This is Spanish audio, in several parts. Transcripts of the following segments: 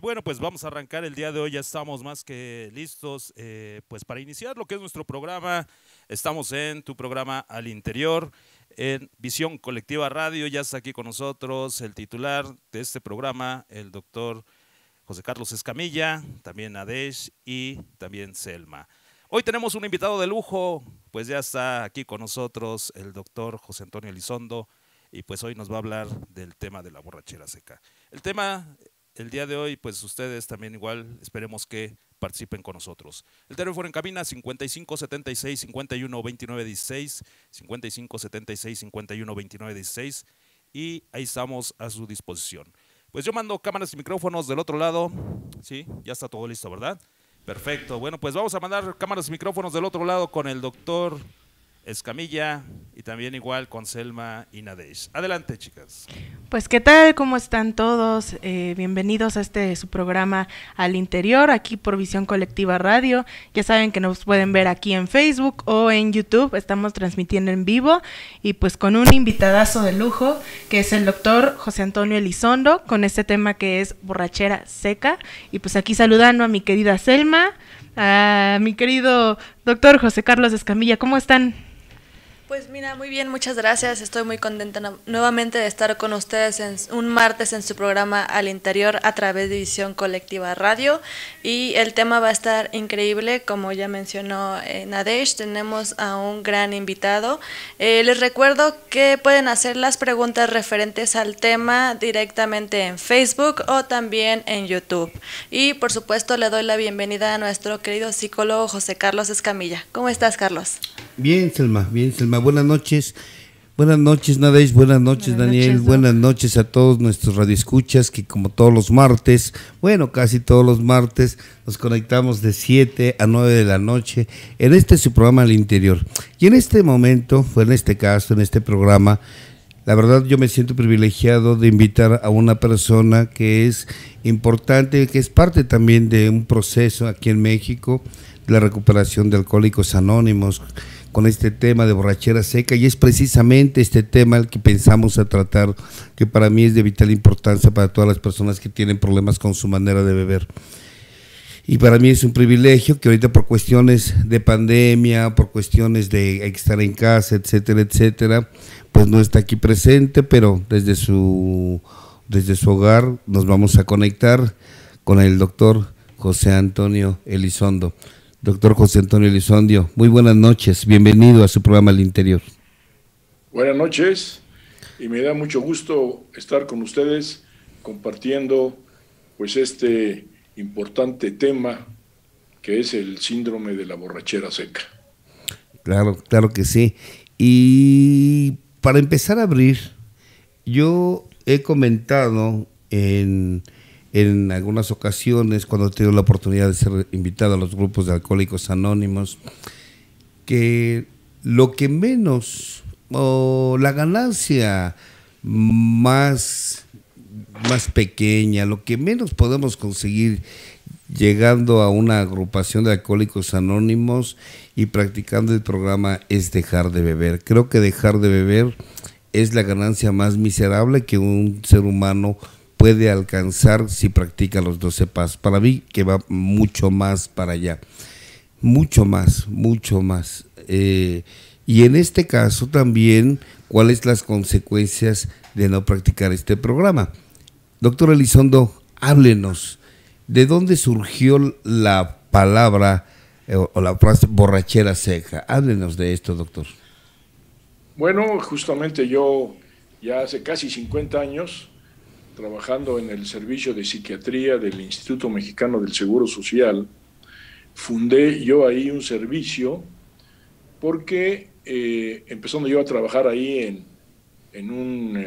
Bueno, pues vamos a arrancar el día de hoy, ya estamos más que listos pues para iniciar lo que es nuestro programa. Estamos en tu programa Al Interior, en Visión Colectiva Radio, ya está aquí con nosotros el titular de este programa, el doctor José Carlos Escamilla, también Adesh y también Selma. Hoy tenemos un invitado de lujo, pues ya está aquí con nosotros el doctor José Antonio Elizondo, y pues hoy nos va a hablar del tema de la borrachera seca. El tema, el día de hoy, pues ustedes también igual esperemos que participen con nosotros. El teléfono en cabina 55 76 51 29 16, 55 76 51 29 16, y ahí estamos a su disposición. Pues yo mando cámaras y micrófonos del otro lado. Sí, ya está todo listo, ¿verdad? Perfecto. Bueno, pues vamos a mandar cámaras y micrófonos del otro lado con el doctor Escamilla y también igual con Selma y Nadesh. Adelante, chicas. Pues qué tal, ¿cómo están todos? Bienvenidos a su programa Al Interior, aquí por Visión Colectiva Radio. Ya saben que nos pueden ver aquí en Facebook o en YouTube, estamos transmitiendo en vivo y pues con un invitadazo de lujo que es el doctor José Antonio Elizondo con este tema que es borrachera seca. Y pues aquí saludando a mi querida Selma, a mi querido doctor José Carlos Escamilla, ¿cómo están? Pues mira, muy bien, muchas gracias. Estoy muy contenta nuevamente de estar con ustedes en un martes en su programa Al Interior a través de Visión Colectiva Radio. Y el tema va a estar increíble, como ya mencionó Nadesh, tenemos a un gran invitado. Les recuerdo que pueden hacer las preguntas referentes al tema directamente en Facebook o también en YouTube. Y por supuesto le doy la bienvenida a nuestro querido psicólogo José Carlos Escamilla. ¿Cómo estás, Carlos? Bien, Selma, bien, Selma. Buenas noches, Nadesh, buenas noches, Daniel, buenas noches a todos nuestros radioescuchas que como todos los martes, bueno, casi todos los martes, nos conectamos de 7 a 9 de la noche en su programa Al Interior. Y en este momento, en este caso, en este programa, la verdad yo me siento privilegiado de invitar a una persona que es importante, que es parte también de un proceso aquí en México, de la recuperación de Alcohólicos Anónimos, con este tema de borrachera seca, y es precisamente este tema el que pensamos a tratar, que para mí es de vital importancia para todas las personas que tienen problemas con su manera de beber. Y para mí es un privilegio que ahorita por cuestiones de pandemia, por cuestiones de estar en casa, etcétera, etcétera, pues no está aquí presente, pero desde su hogar nos vamos a conectar con el doctor José Antonio Elizondo. Doctor José Antonio Elizondo, muy buenas noches, bienvenido a su programa Al Interior. Buenas noches, y me da mucho gusto estar con ustedes compartiendo pues este importante tema que es el síndrome de la borrachera seca. Claro, claro que sí. Y para empezar a abrir, yo he comentado en algunas ocasiones, cuando he tenido la oportunidad de ser invitado a los grupos de Alcohólicos Anónimos, que lo que menos, o la ganancia más pequeña, lo que menos podemos conseguir llegando a una agrupación de Alcohólicos Anónimos y practicando el programa es dejar de beber. Creo que dejar de beber es la ganancia más miserable que un ser humano puede alcanzar si practica los 12 pasos. Para mí que va mucho más para allá, mucho más. Y en este caso también, ¿cuáles las consecuencias de no practicar este programa? Doctor Elizondo, háblenos, ¿de dónde surgió la palabra o la frase borrachera seca? Háblenos de esto, doctor. Bueno, justamente yo ya hace casi 50 años, trabajando en el servicio de psiquiatría del Instituto Mexicano del Seguro Social, fundé yo ahí un servicio porque empezando yo a trabajar ahí en un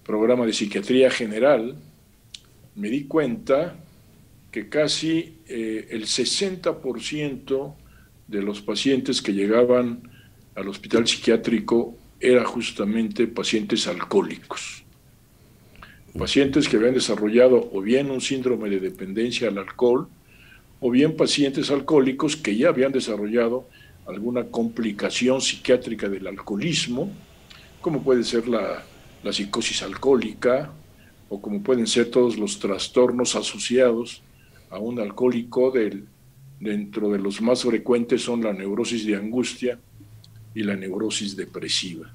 programa de psiquiatría general, me di cuenta que casi el 60% de los pacientes que llegaban al hospital psiquiátrico eran justamente pacientes alcohólicos. Pacientes que habían desarrollado o bien un síndrome de dependencia al alcohol, o bien pacientes alcohólicos que ya habían desarrollado alguna complicación psiquiátrica del alcoholismo, como puede ser la psicosis alcohólica, o como pueden ser todos los trastornos asociados a un alcohólico. Dentro de los más frecuentes son la neurosis de angustia y la neurosis depresiva.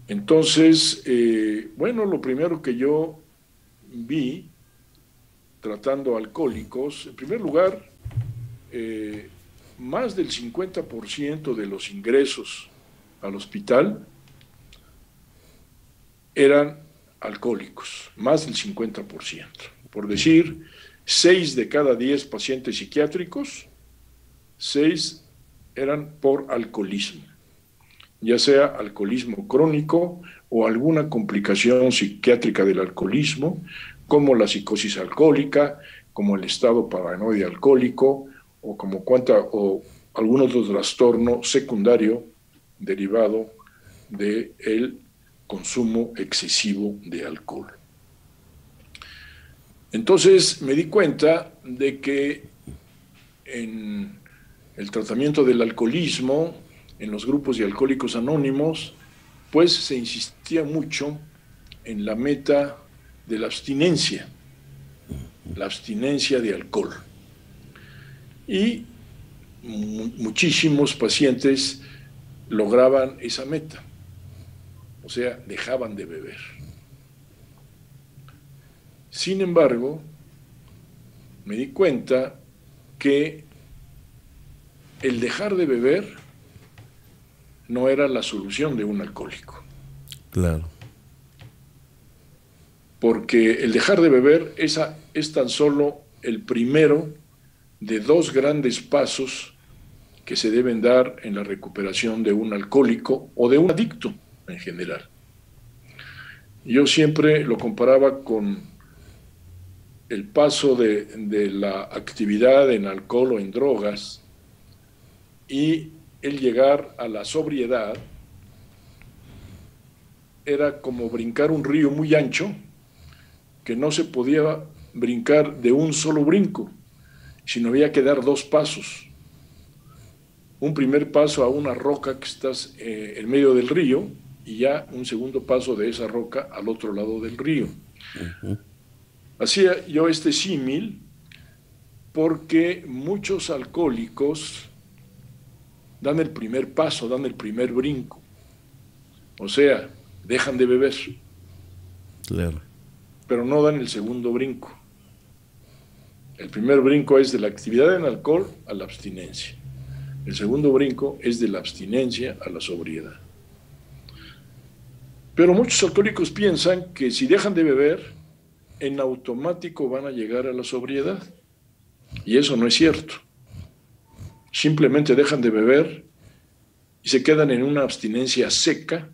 Entonces, bueno, lo primero que yo vi tratando alcohólicos, en primer lugar, más del 50% de los ingresos al hospital eran alcohólicos, más del 50%. Por decir, 6 de cada 10 pacientes psiquiátricos, 6 eran por alcoholismo, ya sea alcoholismo crónico o alguna complicación psiquiátrica del alcoholismo, como la psicosis alcohólica, como el estado paranoide alcohólico, o como algún otro trastorno secundario derivado del consumo excesivo de alcohol. Entonces me di cuenta de que en el tratamiento del alcoholismo, en los grupos de alcohólicos anónimos, pues se insistía mucho en la meta de la abstinencia de alcohol. Y muchísimos pacientes lograban esa meta, o sea, dejaban de beber. Sin embargo, me di cuenta que el dejar de beber no era la solución de un alcohólico. Claro. Porque el dejar de beber es tan solo el primero de 2 grandes pasos que se deben dar en la recuperación de un alcohólico o de un adicto en general. Yo siempre lo comparaba con el paso de la actividad en alcohol o en drogas y el llegar a la sobriedad. Era como brincar un río muy ancho que no se podía brincar de un solo brinco, sino había que dar 2 pasos. Un primer paso a una roca que estás en medio del río y ya un segundo paso de esa roca al otro lado del río. Uh-huh. Hacía yo este símil porque muchos alcohólicos dan el primer paso, dan el primer brinco. O sea, dejan de beber. Claro. Pero no dan el segundo brinco. El primer brinco es de la actividad en alcohol a la abstinencia. El segundo brinco es de la abstinencia a la sobriedad. Pero muchos alcohólicos piensan que si dejan de beber, en automático van a llegar a la sobriedad. Y eso no es cierto. Simplemente dejan de beber y se quedan en una abstinencia seca,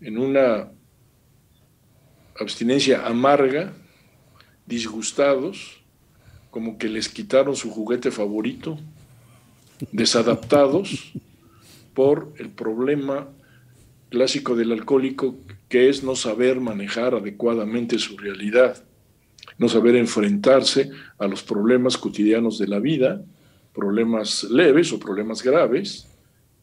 en una abstinencia amarga, disgustados, como que les quitaron su juguete favorito, desadaptados por el problema clásico del alcohólico, que es no saber manejar adecuadamente su realidad, no saber enfrentarse a los problemas cotidianos de la vida, problemas leves o problemas graves,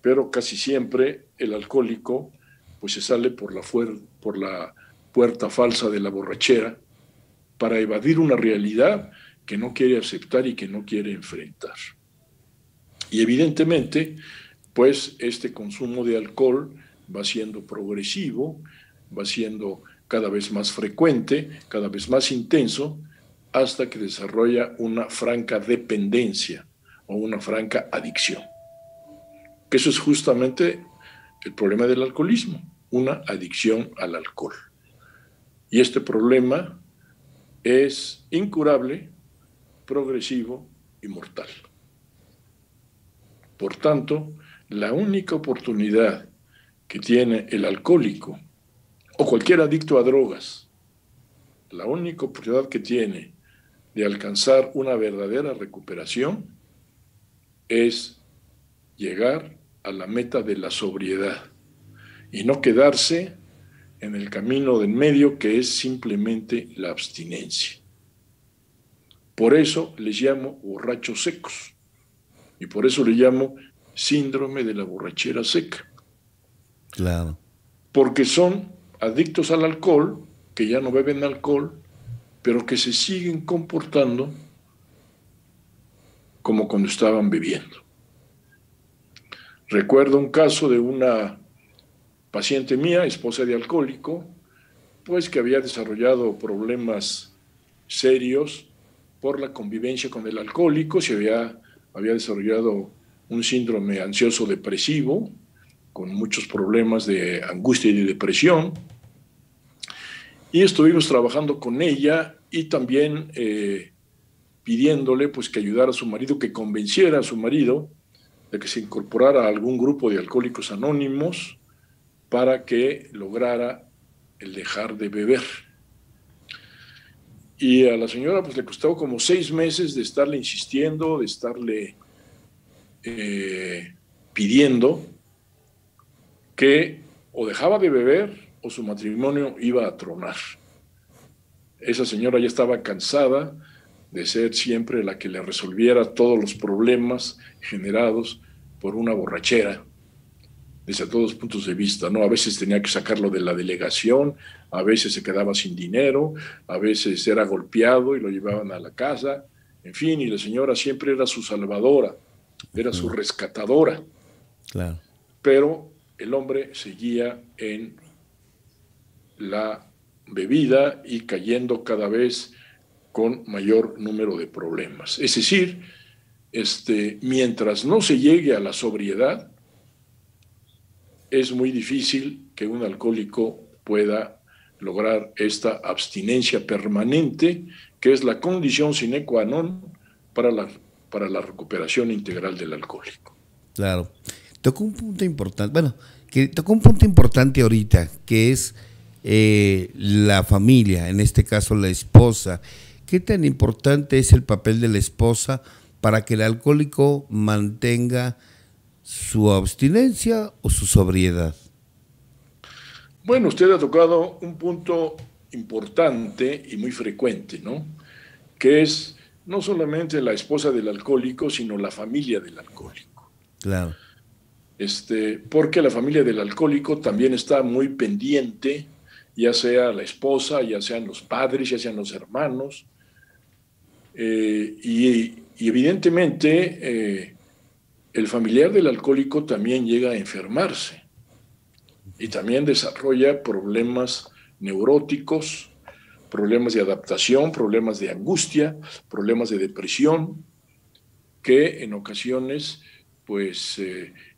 pero casi siempre el alcohólico pues se sale por la puerta falsa de la borrachera para evadir una realidad que no quiere aceptar y que no quiere enfrentar. Y evidentemente, pues este consumo de alcohol va siendo progresivo, va siendo cada vez más frecuente, cada vez más intenso, hasta que desarrolla una franca dependencia o una franca adicción. Que eso es justamente el problema del alcoholismo, una adicción al alcohol. Y este problema es incurable, progresivo y mortal. Por tanto, la única oportunidad que tiene el alcohólico o cualquier adicto a drogas, la única oportunidad que tiene de alcanzar una verdadera recuperación es llegar a la meta de la sobriedad y no quedarse en el camino del medio, que es simplemente la abstinencia. Por eso les llamo borrachos secos y por eso le llamo síndrome de la borrachera seca. Claro. Porque son adictos al alcohol, que ya no beben alcohol, pero que se siguen comportando como cuando estaban bebiendo. Recuerdo un caso de una paciente mía, esposa de alcohólico, pues que había desarrollado problemas serios por la convivencia con el alcohólico, había desarrollado un síndrome ansioso depresivo, con muchos problemas de angustia y de depresión, y estuvimos trabajando con ella y también pidiéndole pues que ayudara a su marido, que convenciera a su marido de que se incorporara a algún grupo de alcohólicos anónimos para que lograra el dejar de beber. Y a la señora pues le costó como 6 meses de estarle insistiendo, de estarle pidiendo que o dejaba de beber o su matrimonio iba a tronar. Esa señora ya estaba cansada de ser siempre la que le resolviera todos los problemas generados por una borrachera, desde todos los puntos de vista, ¿no? A veces tenía que sacarlo de la delegación, a veces se quedaba sin dinero, a veces era golpeado y lo llevaban a la casa, en fin, y la señora siempre era su salvadora, era su rescatadora. Claro. Pero el hombre seguía en la bebida y cayendo cada vez con mayor número de problemas. Es decir, mientras no se llegue a la sobriedad, es muy difícil que un alcohólico pueda lograr esta abstinencia permanente, que es la condición sine qua non para la recuperación integral del alcohólico. Claro. Tocó un punto importante ahorita, que es la familia, en este caso la esposa. ¿Qué tan importante es el papel de la esposa para que el alcohólico mantenga su abstinencia o su sobriedad? Bueno, usted ha tocado un punto importante y muy frecuente, ¿no? Que es no solamente la esposa del alcohólico, sino la familia del alcohólico. Claro. Porque la familia del alcohólico también está muy pendiente, ya sea la esposa, ya sean los padres, ya sean los hermanos, y evidentemente el familiar del alcohólico también llega a enfermarse y también desarrolla problemas neuróticos, problemas de adaptación, problemas de angustia, problemas de depresión, que en ocasiones pues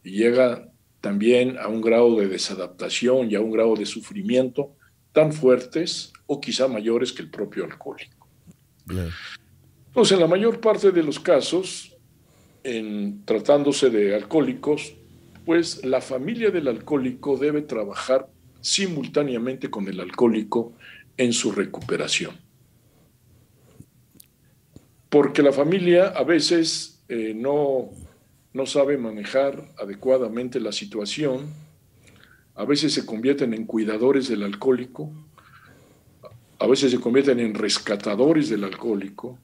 llega también a un grado de desadaptación y a un grado de sufrimiento tan fuertes o quizá mayores que el propio alcohólico. Claro. Entonces, en la mayor parte de los casos, tratándose de alcohólicos, pues la familia del alcohólico debe trabajar simultáneamente con el alcohólico en su recuperación. Porque la familia a veces no sabe manejar adecuadamente la situación, a veces se convierten en cuidadores del alcohólico, a veces se convierten en rescatadores del alcohólico,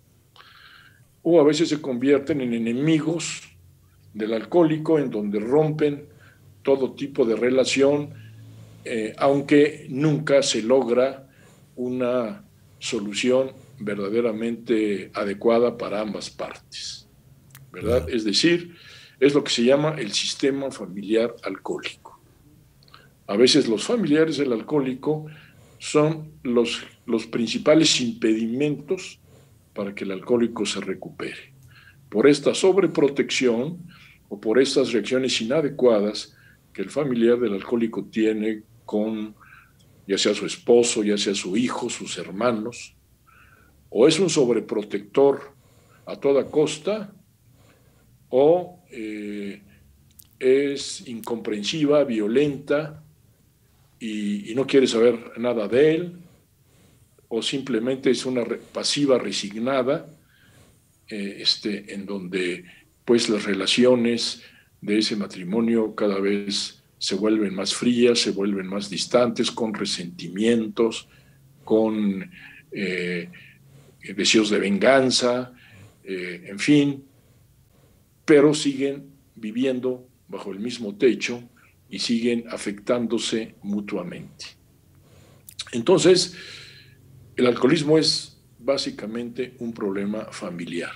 o a veces se convierten en enemigos del alcohólico, en donde rompen todo tipo de relación, aunque nunca se logra una solución verdaderamente adecuada para ambas partes, ¿verdad? Es decir, es lo que se llama el sistema familiar alcohólico. A veces los familiares del alcohólico son los principales impedimentos para que el alcohólico se recupere. Por esta sobreprotección o por estas reacciones inadecuadas que el familiar del alcohólico tiene con ya sea su esposo, ya sea su hijo, sus hermanos, o es un sobreprotector a toda costa, o es incomprensiva, violenta y no quiere saber nada de él, o simplemente es una pasiva resignada, en donde pues las relaciones de ese matrimonio cada vez se vuelven más frías, se vuelven más distantes, con resentimientos, con deseos de venganza, en fin, pero siguen viviendo bajo el mismo techo y siguen afectándose mutuamente. Entonces, el alcoholismo es básicamente un problema familiar.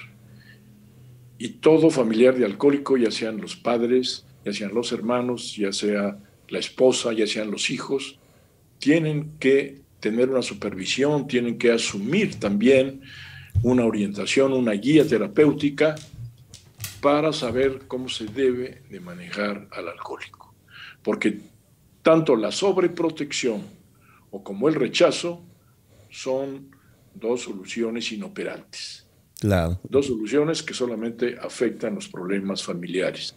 Y todo familiar de alcohólico, ya sean los padres, ya sean los hermanos, ya sea la esposa, ya sean los hijos, tienen que tener una supervisión, tienen que asumir también una orientación, una guía terapéutica para saber cómo se debe de manejar al alcohólico. Porque tanto la sobreprotección o como el rechazo son dos soluciones inoperantes. Claro. Dos soluciones que solamente afectan los problemas familiares.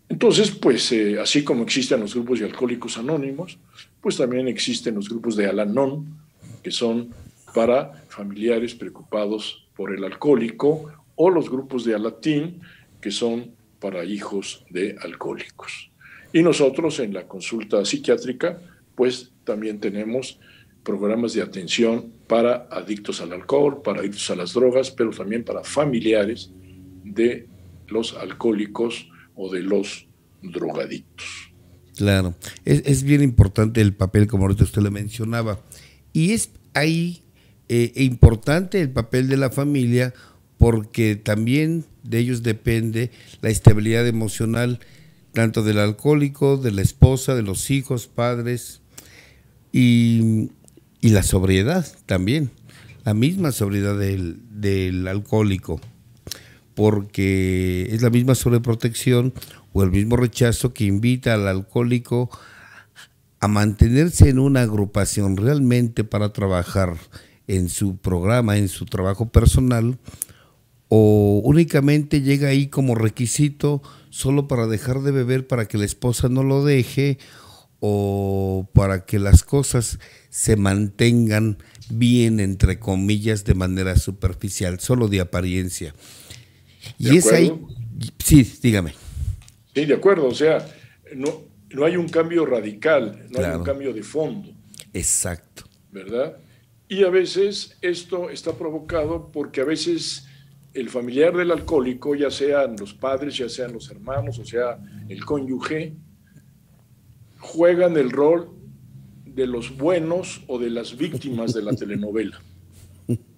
Entonces, pues, así como existen los grupos de alcohólicos anónimos, pues también existen los grupos de Al-Anon, que son para familiares preocupados por el alcohólico, o los grupos de Alatín, que son para hijos de alcohólicos. Y nosotros en la consulta psiquiátrica, pues también tenemos programas de atención para adictos al alcohol, para adictos a las drogas, pero también para familiares de los alcohólicos o de los drogadictos. Claro, es bien importante el papel, como ahorita usted le mencionaba, y es ahí importante el papel de la familia, porque también de ellos depende la estabilidad emocional, tanto del alcohólico, de la esposa, de los hijos, padres, y la sobriedad también, la misma sobriedad del alcohólico, porque es la misma sobreprotección o el mismo rechazo que invita al alcohólico a mantenerse en una agrupación realmente para trabajar en su programa, en su trabajo personal, o únicamente llega ahí como requisito solo para dejar de beber, para que la esposa no lo deje, o para que las cosas se mantengan bien, entre comillas, de manera superficial, solo de apariencia. Y es ahí, sí, dígame. Sí, de acuerdo, o sea, no hay un cambio radical, no hay un cambio de fondo. Exacto. ¿Verdad? Y a veces esto está provocado porque a veces el familiar del alcohólico, ya sean los padres, ya sean los hermanos, o sea, el cónyuge, juegan el rol de los buenos o de las víctimas de la telenovela,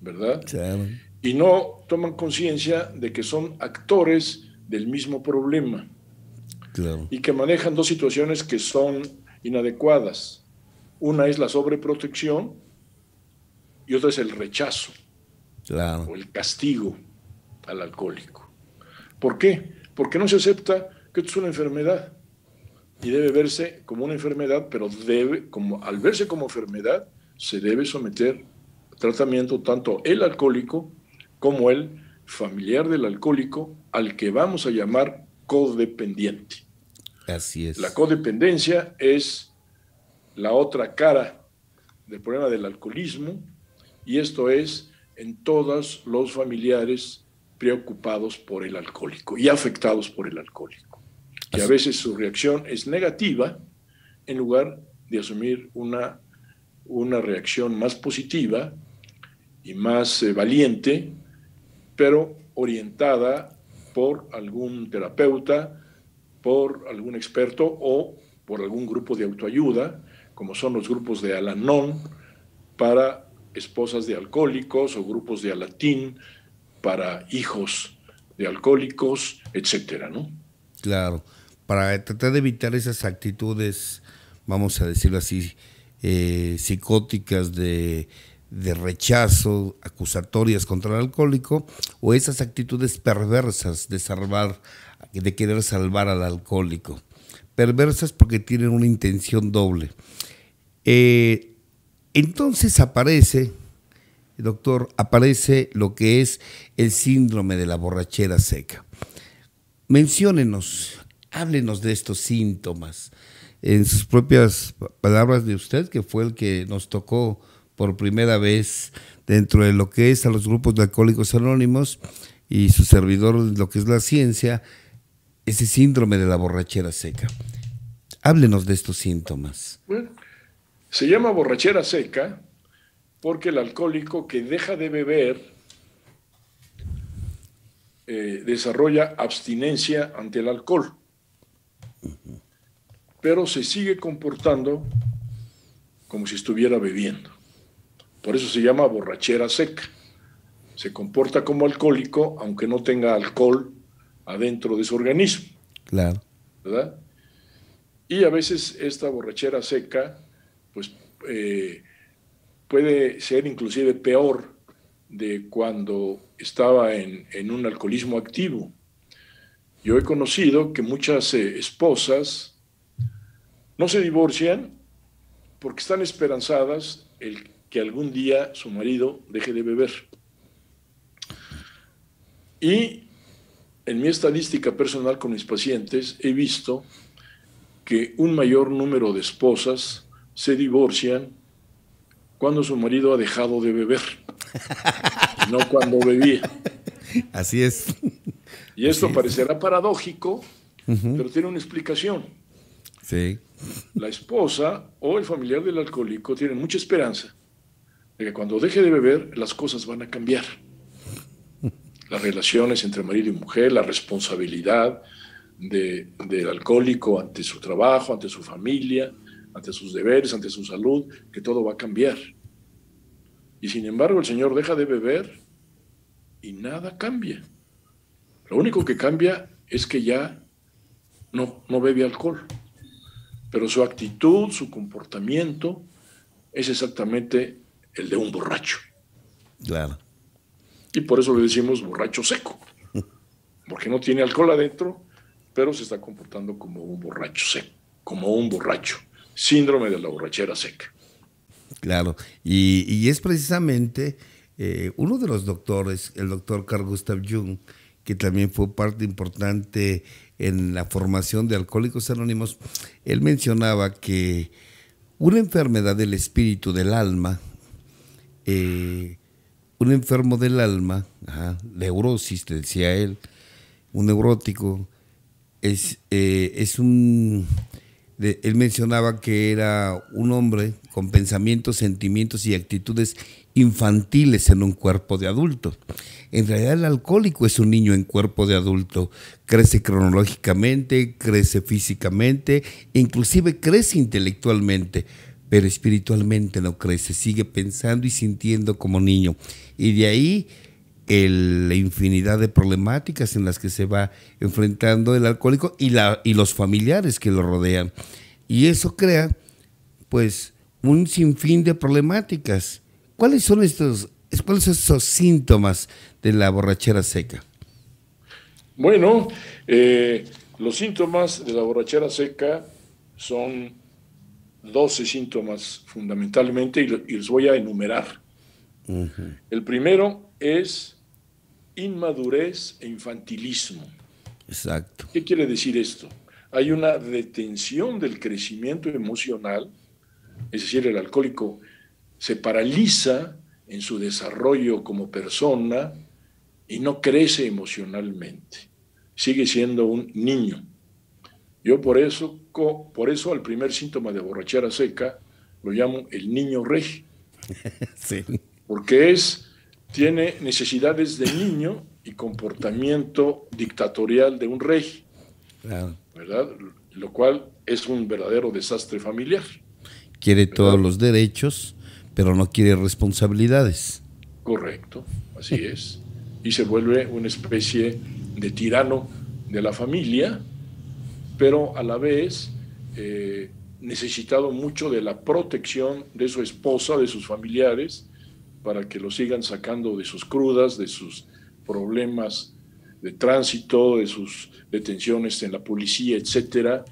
¿verdad? Claro. Y no toman conciencia de que son actores del mismo problema. Claro. Y que manejan dos situaciones que son inadecuadas. Una es la sobreprotección y otra es el rechazo, claro, o el castigo al alcohólico. ¿Por qué? Porque no se acepta que esto es una enfermedad y debe verse como una enfermedad, pero al verse como enfermedad, se debe someter a tratamiento tanto el alcohólico como el familiar del alcohólico, al que vamos a llamar codependiente. Así es. La codependencia es la otra cara del problema del alcoholismo, y esto es en todos los familiares preocupados por el alcohólico y afectados por el alcohólico. Y a veces su reacción es negativa en lugar de asumir una reacción más positiva y más valiente, pero orientada por algún terapeuta, por algún experto o por algún grupo de autoayuda, como son los grupos de Al-Anon para esposas de alcohólicos, o grupos de Alatín para hijos de alcohólicos, etcétera, ¿no? Claro, para tratar de evitar esas actitudes, vamos a decirlo así, psicóticas de rechazo, acusatorias contra el alcohólico, o esas actitudes perversas de querer salvar al alcohólico. Perversas porque tienen una intención doble. Entonces aparece, doctor, lo que es el síndrome de la borrachera seca. Menciónenos, háblenos de estos síntomas, en sus propias palabras de usted, que fue el que nos tocó por primera vez dentro de lo que es a los grupos de Alcohólicos Anónimos, y su servidor, lo que es la ciencia, ese síndrome de la borrachera seca. Háblenos de estos síntomas. Bueno, se llama borrachera seca porque el alcohólico que deja de beber desarrolla abstinencia ante el alcohol, pero se sigue comportando como si estuviera bebiendo. Por eso se llama borrachera seca. Se comporta como alcohólico, aunque no tenga alcohol adentro de su organismo. Claro. ¿Verdad? Y a veces esta borrachera seca, pues, puede ser inclusive peor de cuando estaba en un alcoholismo activo. Yo he conocido que muchas esposas no se divorcian porque están esperanzadas que algún día su marido deje de beber. Y en mi estadística personal con mis pacientes he visto que un mayor número de esposas se divorcian cuando su marido ha dejado de beber, no cuando bebía. Así es. Y esto parecerá paradójico, pero tiene una explicación. Sí. La esposa o el familiar del alcohólico tienen mucha esperanza de que cuando deje de beber las cosas van a cambiar. Las relaciones entre marido y mujer, la responsabilidad del alcohólico ante su trabajo, ante su familia, ante sus deberes, ante su salud, que todo va a cambiar. Y sin embargo el señor deja de beber y nada cambia. Lo único que cambia es que ya no bebe alcohol, pero su actitud, su comportamiento es exactamente el de un borracho. Claro. Y por eso le decimos borracho seco, porque no tiene alcohol adentro, pero se está comportando como un borracho seco, como un borracho. Síndrome de la borrachera seca. Claro, y es precisamente uno de los doctores, el doctor Carl Gustav Jung, que también fue parte importante en la formación de Alcohólicos Anónimos. Él mencionaba que una enfermedad del espíritu, del alma, un enfermo del alma, neurosis, te decía él, un neurótico, él mencionaba que era un hombre con pensamientos, sentimientos y actitudes infantiles en un cuerpo de adulto. En realidad el alcohólico es un niño en cuerpo de adulto, crece cronológicamente, crece físicamente, inclusive crece intelectualmente, pero espiritualmente no crece, sigue pensando y sintiendo como niño. Y de ahí la infinidad de problemáticas en las que se va enfrentando el alcohólico y los familiares que lo rodean. Y eso crea, pues, un sinfín de problemáticas. ¿Cuáles son esos síntomas de la borrachera seca? Bueno, los síntomas de la borrachera seca son 12 síntomas fundamentalmente y los voy a enumerar. El primero es inmadurez e infantilismo. Exacto. ¿Qué quiere decir esto? Hay una detención del crecimiento emocional, es decir, el alcohólico se paraliza en su desarrollo como persona y no crece emocionalmente. Sigue siendo un niño. Yo por eso al primer síntoma de borrachera seca lo llamo el niño rey. Sí. Porque tiene necesidades de niño y comportamiento dictatorial de un rey, claro, ¿verdad? Lo cual es un verdadero desastre familiar. Quiere ¿verdad? Todos los derechos, pero no quiere responsabilidades. Correcto, así es. Y se vuelve una especie de tirano de la familia, pero a la vez necesitado mucho de la protección de su esposa, de sus familiares, para que lo sigan sacando de sus crudas, de sus problemas de tránsito, de sus detenciones en la policía, etcétera,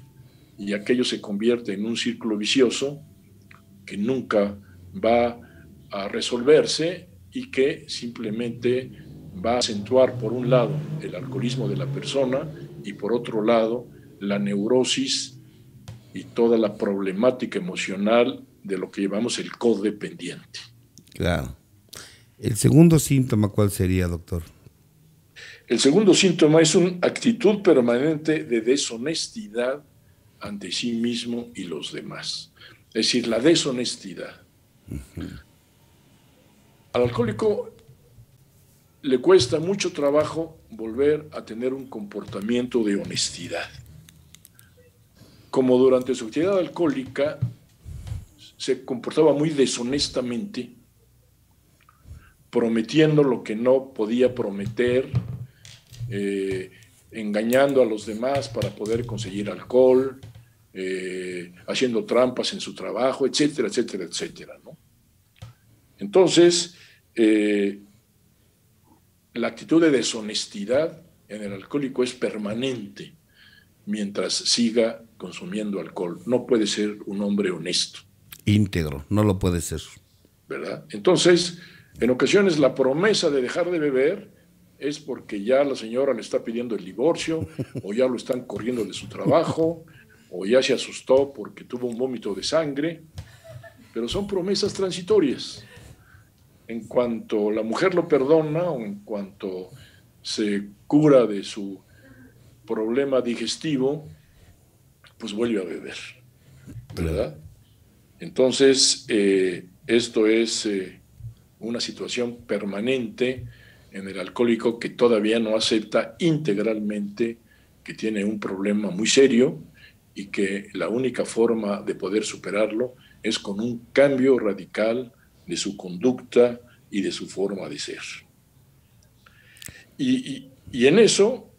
y aquello se convierte en un círculo vicioso que nunca va a resolverse y que simplemente va a acentuar, por un lado, el alcoholismo de la persona y por otro lado, la neurosis y toda la problemática emocional de lo que llamamos el codependiente. Claro. ¿El segundo síntoma cuál sería, doctor? El segundo síntoma es una actitud permanente de deshonestidad ante sí mismo y los demás. Es decir, la deshonestidad. Al alcohólico le cuesta mucho trabajo volver a tener un comportamiento de honestidad. Como durante su actividad alcohólica se comportaba muy deshonestamente, prometiendo lo que no podía prometer, engañando a los demás para poder conseguir alcohol, haciendo trampas en su trabajo, etcétera, etcétera, etcétera, ¿no? Entonces, la actitud de deshonestidad en el alcohólico es permanente mientras siga consumiendo alcohol. No puede ser un hombre honesto. Íntegro, no lo puede ser. ¿Verdad? Entonces, en ocasiones la promesa de dejar de beber es porque ya la señora le está pidiendo el divorcio, o ya lo están corriendo de su trabajo, o ya se asustó porque tuvo un vómito de sangre, pero son promesas transitorias. En cuanto la mujer lo perdona, o en cuanto se cura de su problema digestivo, pues vuelve a beber, ¿verdad? Entonces, esto es una situación permanente en el alcohólico que todavía no acepta integralmente que tiene un problema muy serio y que la única forma de poder superarlo es con un cambio radical de su conducta y de su forma de ser. Y en eso,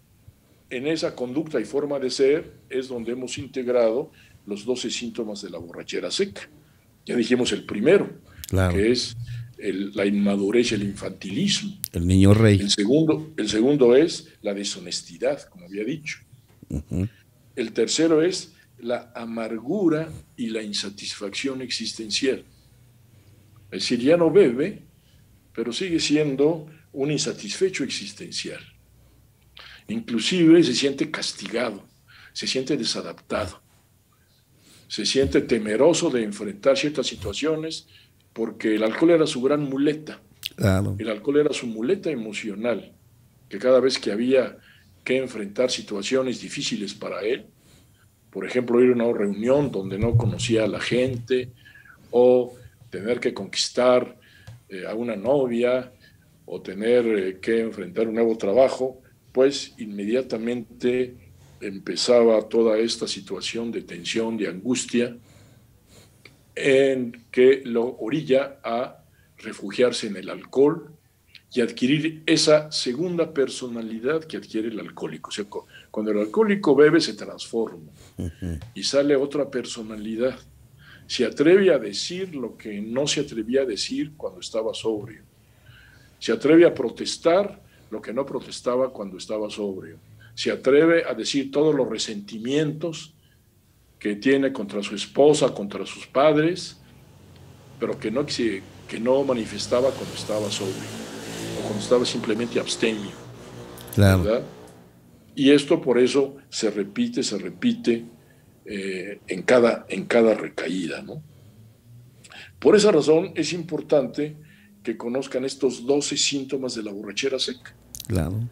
en esa conducta y forma de ser, es donde hemos integrado los 12 síntomas de la borrachera seca. Ya dijimos el primero, claro, que es la inmadurez y el infantilismo. El niño rey. El segundo es la deshonestidad, como había dicho. Uh-huh. El tercero es la amargura y la insatisfacción existencial. Es decir, ya no bebe, pero sigue siendo un insatisfecho existencial. Inclusive se siente castigado, se siente desadaptado, se siente temeroso de enfrentar ciertas situaciones porque el alcohol era su gran muleta. Claro. El alcohol era su muleta emocional, que cada vez que había que enfrentar situaciones difíciles para él, por ejemplo, ir a una reunión donde no conocía a la gente, o tener que conquistar a una novia, o tener que enfrentar un nuevo trabajo, pues inmediatamente empezaba toda esta situación de tensión, de angustia, en que lo orilla a refugiarse en el alcohol y adquirir esa segunda personalidad que adquiere el alcohólico. O sea, cuando el alcohólico bebe se transforma y sale otra personalidad. Se atreve a decir lo que no se atrevía a decir cuando estaba sobrio. Se atreve a protestar lo que no protestaba cuando estaba sobrio. Se atreve a decir todos los resentimientos que tiene contra su esposa, contra sus padres, pero que no manifestaba cuando estaba sobrio, o cuando estaba simplemente abstemio. Claro. ¿Verdad? Y esto por eso se repite en cada recaída, ¿no? Por esa razón es importante que conozcan estos 12 síntomas de la borrachera seca. Claro.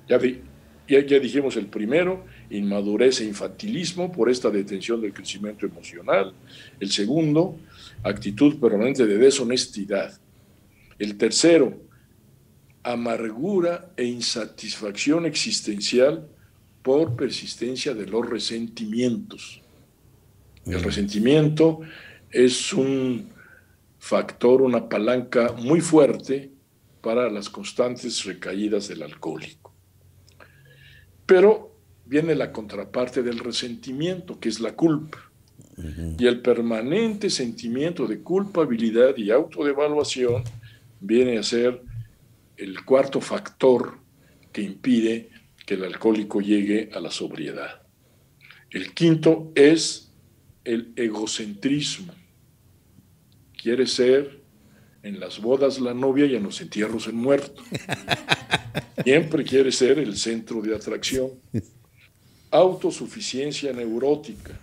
Ya dijimos el primero, inmadurez e infantilismo por esta detención del crecimiento emocional. El segundo, actitud permanente de deshonestidad. El tercero, amargura e insatisfacción existencial por persistencia de los resentimientos. El resentimiento es un factor, una palanca muy fuerte para las constantes recaídas del alcohólico. Pero viene la contraparte del resentimiento, que es la culpa. Uh-huh. Y el permanente sentimiento de culpabilidad y autodevaluación viene a ser el cuarto factor que impide que el alcohólico llegue a la sobriedad. El quinto es el egocentrismo. Quiere ser en las bodas la novia y en los entierros el muerto. Siempre quiere ser el centro de atracción. Autosuficiencia neurótica,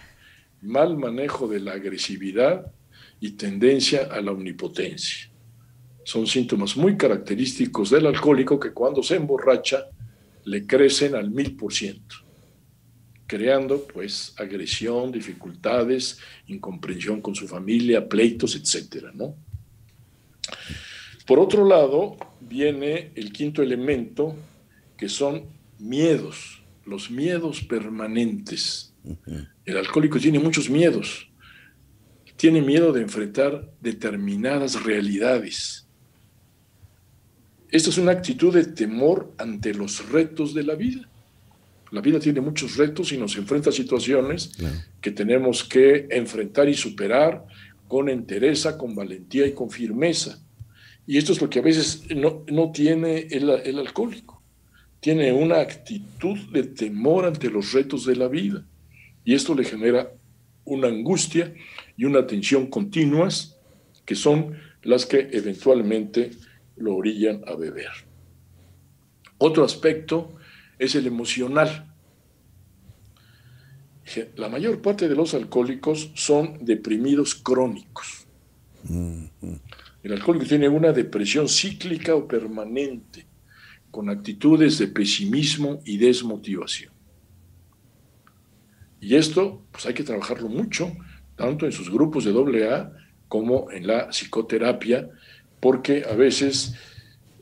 mal manejo de la agresividad y tendencia a la omnipotencia. Son síntomas muy característicos del alcohólico que cuando se emborracha le crecen al 1000%, creando pues agresión, dificultades, incomprensión con su familia, pleitos, etcétera, ¿no? Por otro lado, viene el quinto elemento, que son miedos, los miedos permanentes. El alcohólico tiene muchos miedos. tiene miedo de enfrentar determinadas realidades. Esta es una actitud de temor ante los retos de la vida. La vida tiene muchos retos y nos enfrenta a situaciones que tenemos que enfrentar y superar con entereza, con valentía y con firmeza. Y esto es lo que a veces no tiene el alcohólico. Tiene una actitud de temor ante los retos de la vida. Y esto le genera una angustia y una tensión continuas que son las que eventualmente lo orillan a beber. Otro aspecto es el emocional. La mayor parte de los alcohólicos son deprimidos crónicos. El alcohólico tiene una depresión cíclica o permanente, con actitudes de pesimismo y desmotivación. Y esto, pues hay que trabajarlo mucho, tanto en sus grupos de AA como en la psicoterapia, porque a veces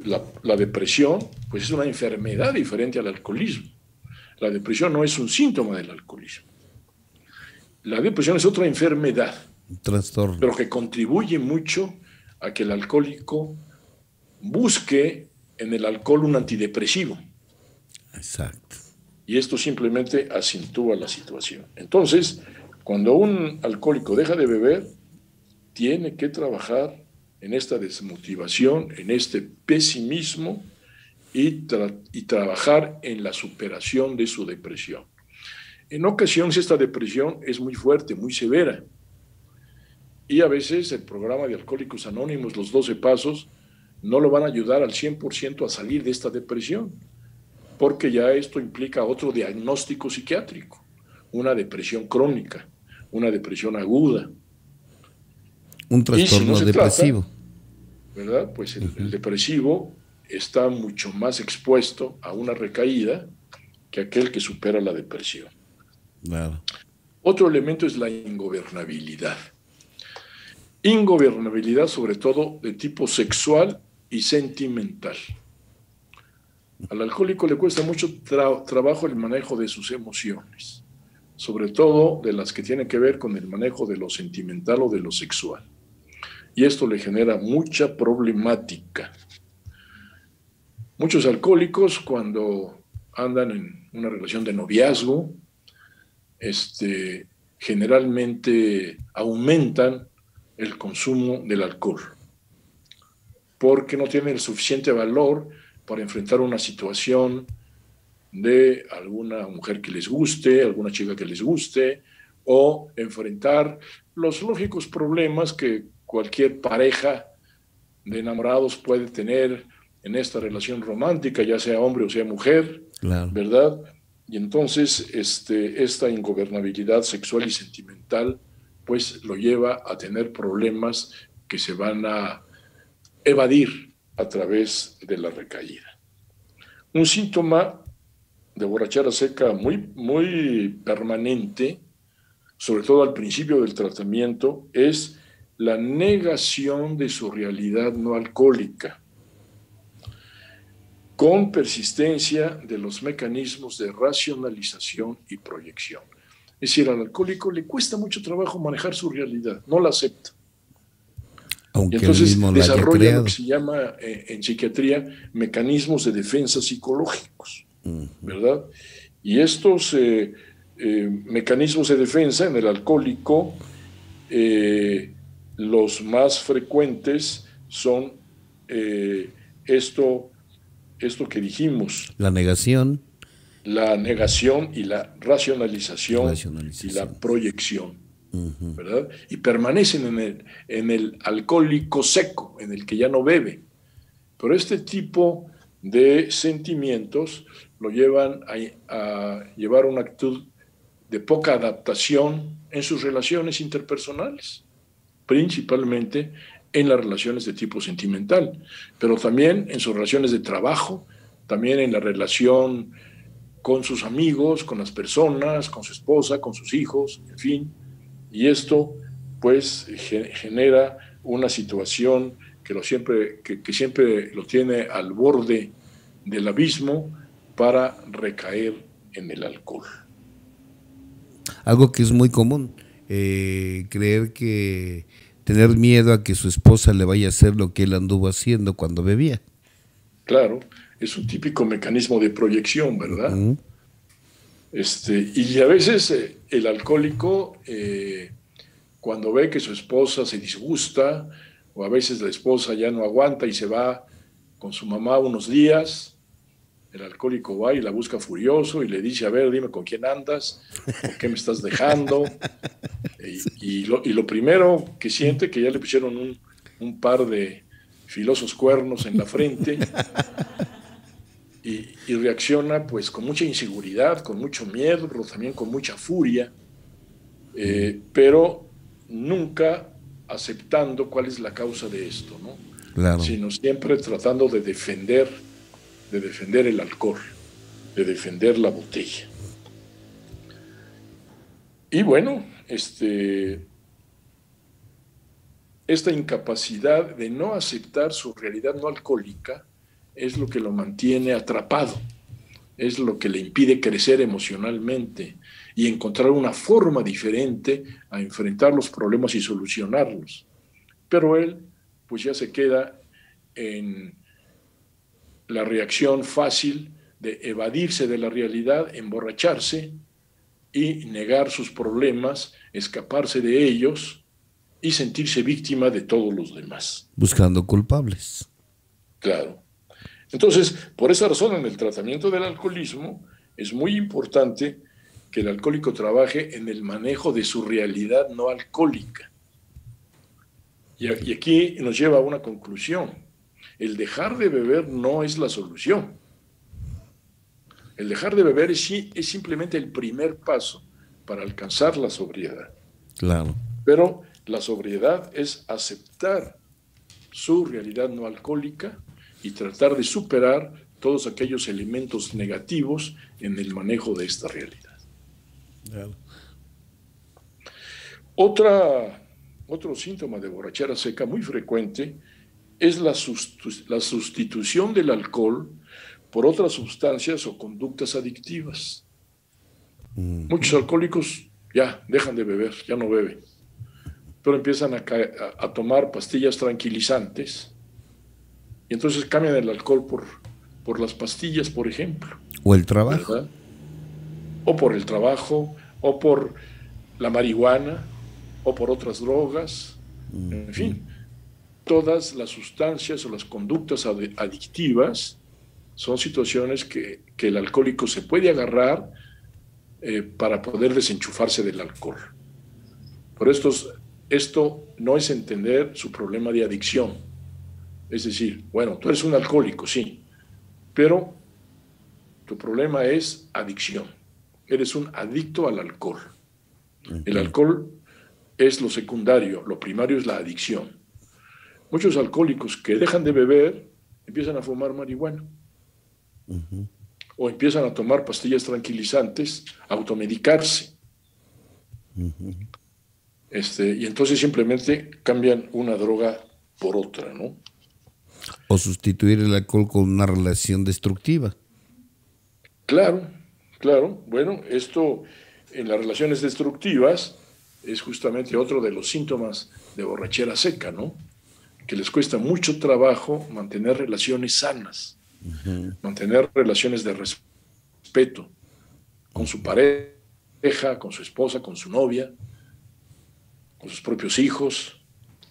la depresión pues es una enfermedad diferente al alcoholismo. La depresión no es un síntoma del alcoholismo. La depresión es otra enfermedad, un trastorno, pero que contribuye mucho a que el alcohólico busque en el alcohol un antidepresivo. Exacto. Y esto simplemente acentúa la situación. Entonces, cuando un alcohólico deja de beber, tiene que trabajar en esta desmotivación, en este pesimismo y trabajar en la superación de su depresión. En ocasiones esta depresión es muy fuerte, muy severa. Y a veces el programa de Alcohólicos Anónimos, los 12 pasos, no lo van a ayudar al 100% a salir de esta depresión, porque ya esto implica otro diagnóstico psiquiátrico, una depresión crónica, una depresión aguda. Un trastorno si no depresivo. Trata, ¿verdad? Pues el depresivo está mucho más expuesto a una recaída que aquel que supera la depresión. Claro. Otro elemento es la ingobernabilidad. Ingobernabilidad sobre todo de tipo sexual y sentimental. Al alcohólico le cuesta mucho trabajo el manejo de sus emociones, sobre todo de las que tienen que ver con el manejo de lo sentimental o de lo sexual. Y esto le genera mucha problemática. Muchos alcohólicos, cuando andan en una relación de noviazgo, generalmente aumentan el consumo del alcohol, porque no tienen el suficiente valor para enfrentar una situación de alguna mujer que les guste, alguna chica que les guste, o enfrentar los lógicos problemas que cualquier pareja de enamorados puede tener en esta relación romántica, ya sea hombre o sea mujer, claro, ¿verdad? Y entonces esta ingobernabilidad sexual y sentimental pues lo lleva a tener problemas que se van a evadir a través de la recaída. Un síntoma de borrachera seca muy, muy permanente, sobre todo al principio del tratamiento, es la negación de su realidad no alcohólica, con persistencia de los mecanismos de racionalización y proyección. Es decir, al alcohólico le cuesta mucho trabajo manejar su realidad, no la acepta. Aunque y entonces él mismo la haya desarrolla creado. lo que se llama en psiquiatría mecanismos de defensa psicológicos, ¿verdad? Y estos mecanismos de defensa en el alcohólico, los más frecuentes son esto que dijimos. La negación. La negación y la racionalización. Y la proyección, ¿verdad? Y permanecen en el alcohólico seco, en el que ya no bebe. Pero este tipo de sentimientos lo llevan a llevar una actitud de poca adaptación en sus relaciones interpersonales, principalmente en las relaciones de tipo sentimental, pero también en sus relaciones de trabajo, también en la relación con sus amigos, con las personas, con su esposa, con sus hijos, en fin. Y esto, pues, genera una situación que siempre lo tiene al borde del abismo para recaer en el alcohol. Algo que es muy común creer que tener miedo a que su esposa le vaya a hacer lo que él anduvo haciendo cuando bebía. Claro, es un típico mecanismo de proyección, ¿verdad? Y a veces el alcohólico, cuando ve que su esposa se disgusta, o a veces la esposa ya no aguanta y se va con su mamá unos días, el alcohólico va y la busca furioso y le dice, a ver, dime con quién andas, por qué me estás dejando. Y lo primero que siente, que ya le pusieron un par de filosos cuernos en la frente, y reacciona pues con mucha inseguridad, con mucho miedo, pero también con mucha furia, pero nunca aceptando cuál es la causa de esto, ¿no? Claro. Sino siempre tratando de defender el alcohol, de defender la botella. Y bueno, esta incapacidad de no aceptar su realidad no alcohólica es lo que lo mantiene atrapado, es lo que le impide crecer emocionalmente y encontrar una forma diferente a enfrentar los problemas y solucionarlos. Pero él, pues ya se queda en la reacción fácil de evadirse de la realidad, emborracharse y negar sus problemas, escaparse de ellos y sentirse víctima de todos los demás. Buscando culpables. Claro. Entonces, por esa razón, en el tratamiento del alcoholismo es muy importante que el alcohólico trabaje en el manejo de su realidad no alcohólica. Y aquí nos lleva a una conclusión. El dejar de beber no es la solución. El dejar de beber es simplemente el primer paso para alcanzar la sobriedad. Claro. Pero la sobriedad es aceptar su realidad no alcohólica y tratar de superar todos aquellos elementos negativos en el manejo de esta realidad. Claro. Otro síntoma de borrachera seca muy frecuente es la sustitución del alcohol por otras sustancias o conductas adictivas. Muchos alcohólicos ya dejan de beber, ya no beben, pero empiezan a tomar pastillas tranquilizantes y entonces cambian el alcohol por las pastillas, por ejemplo. O el trabajo. ¿Verdad? O por el trabajo, o por la marihuana, o por otras drogas, en fin. Todas las sustancias o las conductas adictivas son situaciones que el alcohólico se puede agarrar para poder desenchufarse del alcohol. Por esto no es entender su problema de adicción. Es decir, bueno, tú eres un alcohólico, sí, pero tu problema es adicción. Eres un adicto al alcohol. El alcohol es lo secundario, lo primario es la adicción. Muchos alcohólicos que dejan de beber empiezan a fumar marihuana. O empiezan a tomar pastillas tranquilizantes, a automedicarse. Y entonces simplemente cambian una droga por otra, ¿no? O sustituir el alcohol con una relación destructiva. Claro. Bueno, esto en las relaciones destructivas es justamente otro de los síntomas de borrachera seca, ¿no? Que les cuesta mucho trabajo mantener relaciones sanas, mantener relaciones de respeto con su pareja, con su esposa, con su novia, con sus propios hijos.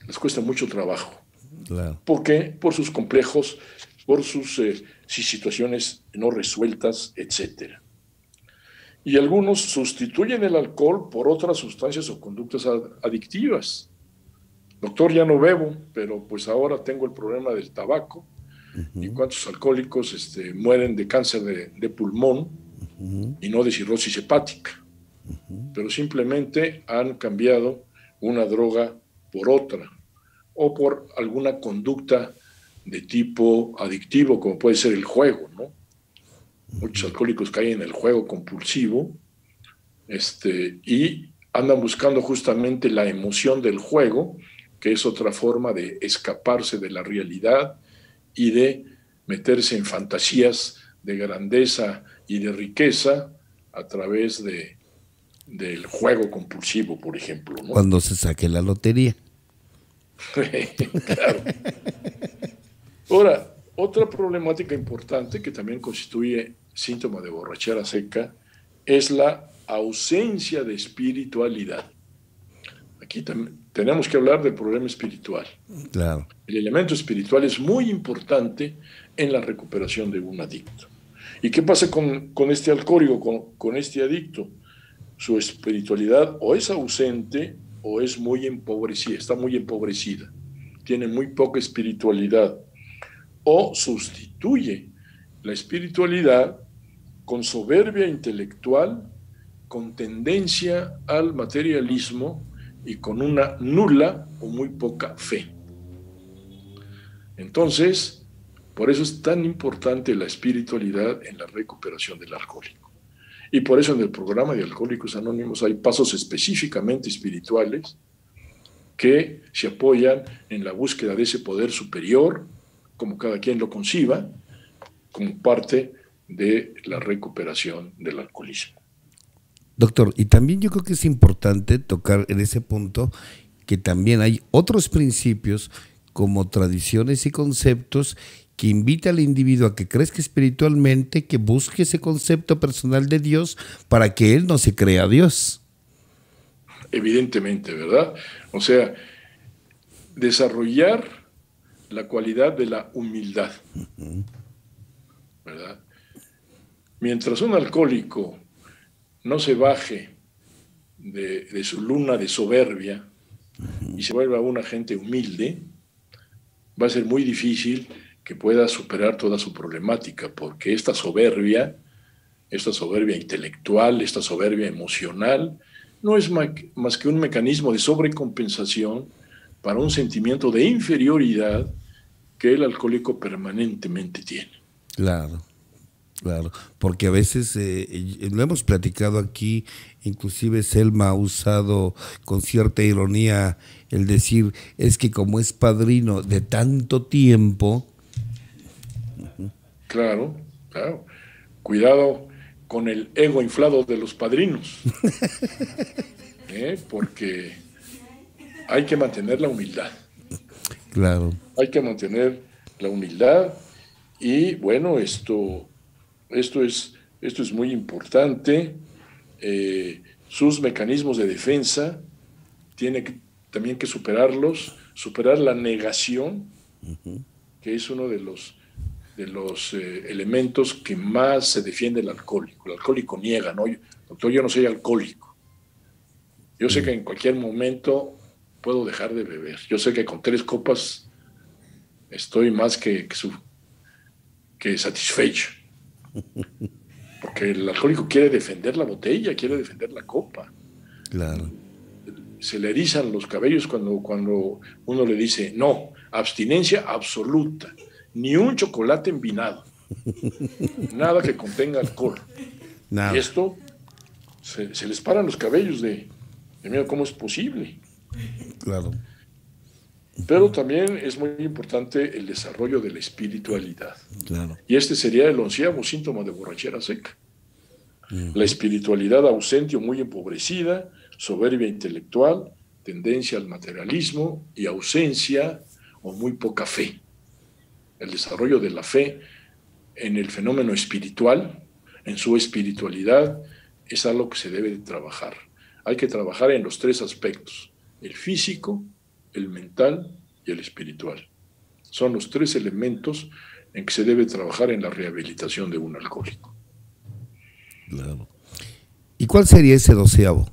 Les cuesta mucho trabajo. Claro. ¿Por qué? Por sus complejos, por sus situaciones no resueltas, etcétera. Y algunos sustituyen el alcohol por otras sustancias o conductas adictivas. Doctor, ya no bebo, pero pues ahora tengo el problema del tabaco. ¿Y cuántos alcohólicos mueren de cáncer de pulmón y no de cirrosis hepática? Pero simplemente han cambiado una droga por otra o por alguna conducta de tipo adictivo, como puede ser el juego, ¿no? Muchos alcohólicos caen en el juego compulsivo y andan buscando justamente la emoción del juego, que es otra forma de escaparse de la realidad y de meterse en fantasías de grandeza y de riqueza a través de del juego compulsivo, por ejemplo, ¿no? Cuando se saque la lotería. Claro. Ahora, otra problemática importante que también constituye síntoma de borrachera seca es la ausencia de espiritualidad. Aquí tenemos que hablar del problema espiritual. Claro. El elemento espiritual es muy importante en la recuperación de un adicto. ¿Y qué pasa con este alcohólico, con este adicto? Su espiritualidad o es ausente o es muy empobrecida, está muy empobrecida, tiene muy poca espiritualidad, o sustituye la espiritualidad con soberbia intelectual, con tendencia al materialismo y con una nula o muy poca fe. Entonces, por eso es tan importante la espiritualidad en la recuperación del alcohólico. Y por eso en el programa de Alcohólicos Anónimos hay pasos específicamente espirituales que se apoyan en la búsqueda de ese poder superior, como cada quien lo conciba, como parte de la recuperación del alcoholismo. Doctor, y también yo creo que es importante tocar en ese punto que también hay otros principios como tradiciones y conceptos que invita al individuo a que crezca espiritualmente, que busque ese concepto personal de Dios para que él no se crea Dios. Evidentemente, ¿verdad? O sea, desarrollar la cualidad de la humildad, ¿verdad? Mientras un alcohólico no se baje de su luna de soberbia y se vuelva una gente humilde, va a ser muy difícil que pueda superar toda su problemática, porque esta soberbia intelectual, esta soberbia emocional, no es más que un mecanismo de sobrecompensación para un sentimiento de inferioridad que el alcohólico permanentemente tiene. Claro, claro, porque a veces, lo hemos platicado aquí, inclusive Selma ha usado con cierta ironía el decir, es que como es padrino de tanto tiempo. Claro, claro. Cuidado con el ego inflado de los padrinos, porque hay que mantener la humildad. Claro. Hay que mantener la humildad y bueno, esto es muy importante. Sus mecanismos de defensa tiene también que superarlos, superar la negación, que es uno de los elementos que más se defiende el alcohólico. El alcohólico niega, ¿no? Doctor, yo no soy alcohólico. Yo sé que en cualquier momento puedo dejar de beber. Yo sé que con 3 copas estoy más que satisfecho. Porque el alcohólico quiere defender la botella, quiere defender la copa. Claro. Se le erizan los cabellos cuando uno le dice, no, abstinencia absoluta. Ni un chocolate envinado, nada que contenga alcohol. Nada. Y esto se les paran los cabellos de mira, ¿cómo es posible? Claro. Pero también es muy importante el desarrollo de la espiritualidad. Claro. Y este sería el 11º síntoma de borrachera seca. La espiritualidad ausente o muy empobrecida, soberbia intelectual, tendencia al materialismo y ausencia o muy poca fe. El desarrollo de la fe en el fenómeno espiritual, en su espiritualidad, es algo que se debe de trabajar. Hay que trabajar en los 3 aspectos, el físico, el mental y el espiritual. Son los 3 elementos en que se debe trabajar en la rehabilitación de un alcohólico. Claro. ¿Y cuál sería ese 12º?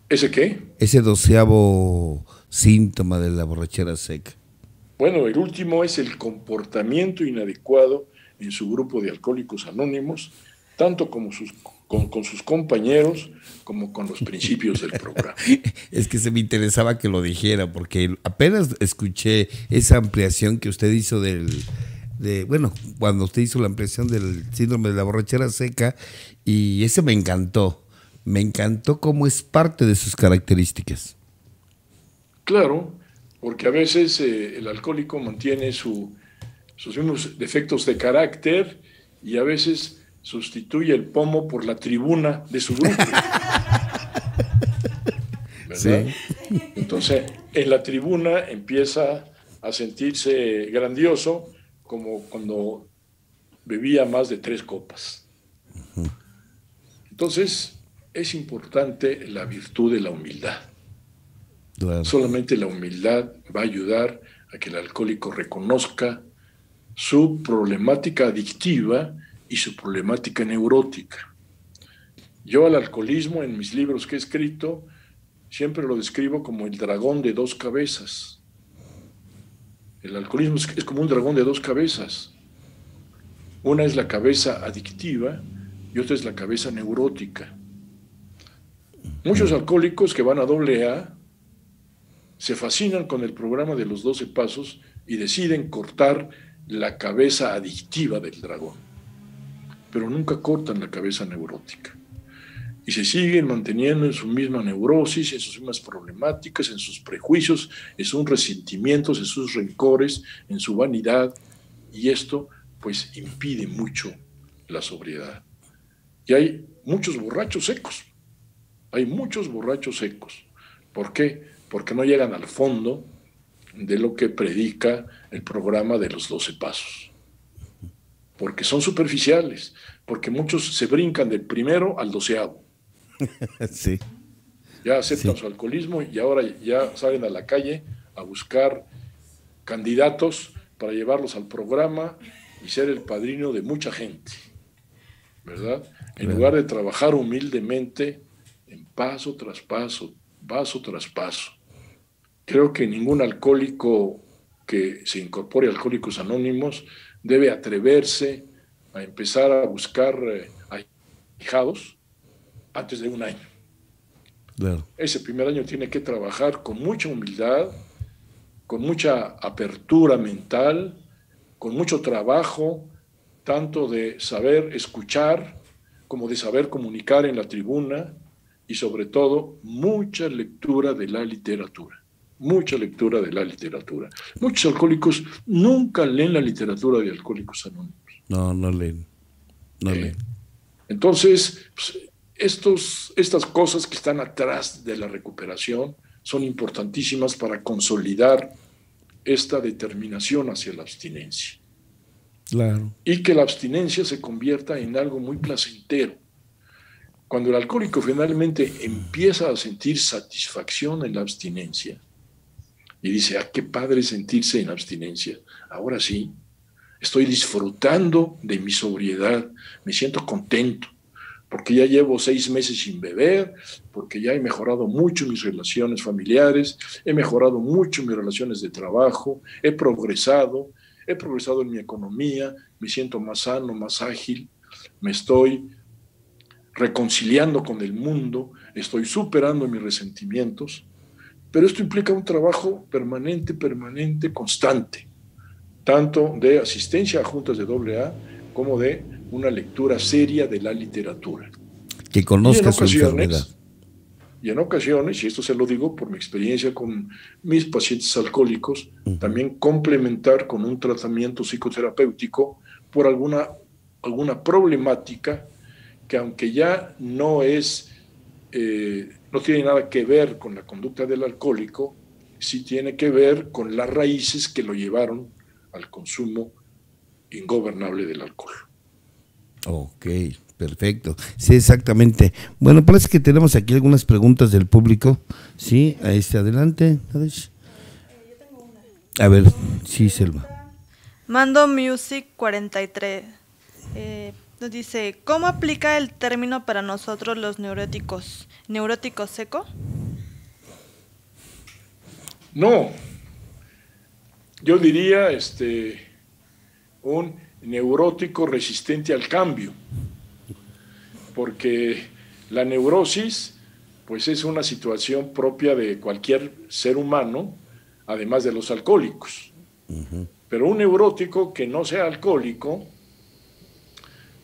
¿Ese qué? Ese 12º síntoma de la borrachera seca. Bueno, el último es el comportamiento inadecuado en su grupo de alcohólicos anónimos, tanto como con sus compañeros como con los principios del programa. Es que se me interesaba que lo dijera, porque apenas escuché esa ampliación que usted hizo cuando usted hizo la ampliación del síndrome de la borrachera seca, y ese me encantó cómo es parte de sus características. Claro, porque a veces el alcohólico mantiene sus mismos defectos de carácter y a veces sustituye el pomo por la tribuna de su grupo. ¿Verdad? Sí. Entonces, en la tribuna empieza a sentirse grandioso, como cuando bebía más de 3 copas. Entonces, es importante la virtud de la humildad. Claro. Solamente la humildad va a ayudar a que el alcohólico reconozca su problemática adictiva y su problemática neurótica. Yo al alcoholismo, en mis libros que he escrito, siempre lo describo como el dragón de 2 cabezas. El alcoholismo es como un dragón de 2 cabezas. Una es la cabeza adictiva y otra es la cabeza neurótica. Muchos alcohólicos que van a AA se fascinan con el programa de los 12 pasos y deciden cortar la cabeza adictiva del dragón, pero nunca cortan la cabeza neurótica. Y se siguen manteniendo en su misma neurosis, en sus mismas problemáticas, en sus prejuicios, en sus resentimientos, en sus rencores, en su vanidad, y esto pues impide mucho la sobriedad. Y hay muchos borrachos secos, ¿Por qué? Porque no llegan al fondo de lo que predica el programa de los 12 pasos. Porque son superficiales, porque muchos se brincan del primero al 12º. Sí. Ya aceptan su alcoholismo y ahora ya salen a la calle a buscar candidatos para llevarlos al programa y ser el padrino de mucha gente, ¿verdad? En lugar de trabajar humildemente en paso tras paso, paso tras paso. Creo que ningún alcohólico que se incorpore a Alcohólicos Anónimos debe atreverse a empezar a buscar ahijados antes de 1 año. Claro. Ese primer año tiene que trabajar con mucha humildad, con mucha apertura mental, con mucho trabajo, tanto de saber escuchar como de saber comunicar en la tribuna y sobre todo mucha lectura de la literatura. Mucha lectura de la literatura. Muchos alcohólicos nunca leen la literatura de Alcohólicos Anónimos. No leen. Entonces, pues, estas cosas que están atrás de la recuperación son importantísimas para consolidar esta determinación hacia la abstinencia. Claro. Y que la abstinencia se convierta en algo muy placentero. Cuando el alcohólico finalmente empieza a sentir satisfacción en la abstinencia y dice, qué padre sentirse en abstinencia, ahora sí, estoy disfrutando de mi sobriedad, me siento contento, porque ya llevo 6 meses sin beber, porque ya he mejorado mucho mis relaciones familiares, he mejorado mucho mis relaciones de trabajo, he progresado en mi economía, me siento más sano, más ágil, me estoy reconciliando con el mundo, estoy superando mis resentimientos, pero esto implica un trabajo permanente, constante, tanto de asistencia a juntas de AA como de una lectura seria de la literatura. Que conozca su enfermedad. Y en ocasiones, y esto se lo digo por mi experiencia con mis pacientes alcohólicos, también complementar con un tratamiento psicoterapéutico por alguna problemática que aunque ya no tiene nada que ver con la conducta del alcohólico, sí tiene que ver con las raíces que lo llevaron al consumo ingobernable del alcohol. Ok, perfecto. Sí, exactamente. Bueno, parece que tenemos aquí algunas preguntas del público. Sí, adelante. Yo tengo una. A ver, sí, Selva. Mando Music 43. Nos dice, ¿cómo aplica el término para nosotros los neuróticos? ¿Neurótico seco? No. Yo diría un neurótico resistente al cambio, porque la neurosis pues es una situación propia de cualquier ser humano, además de los alcohólicos. Pero un neurótico que no sea alcohólico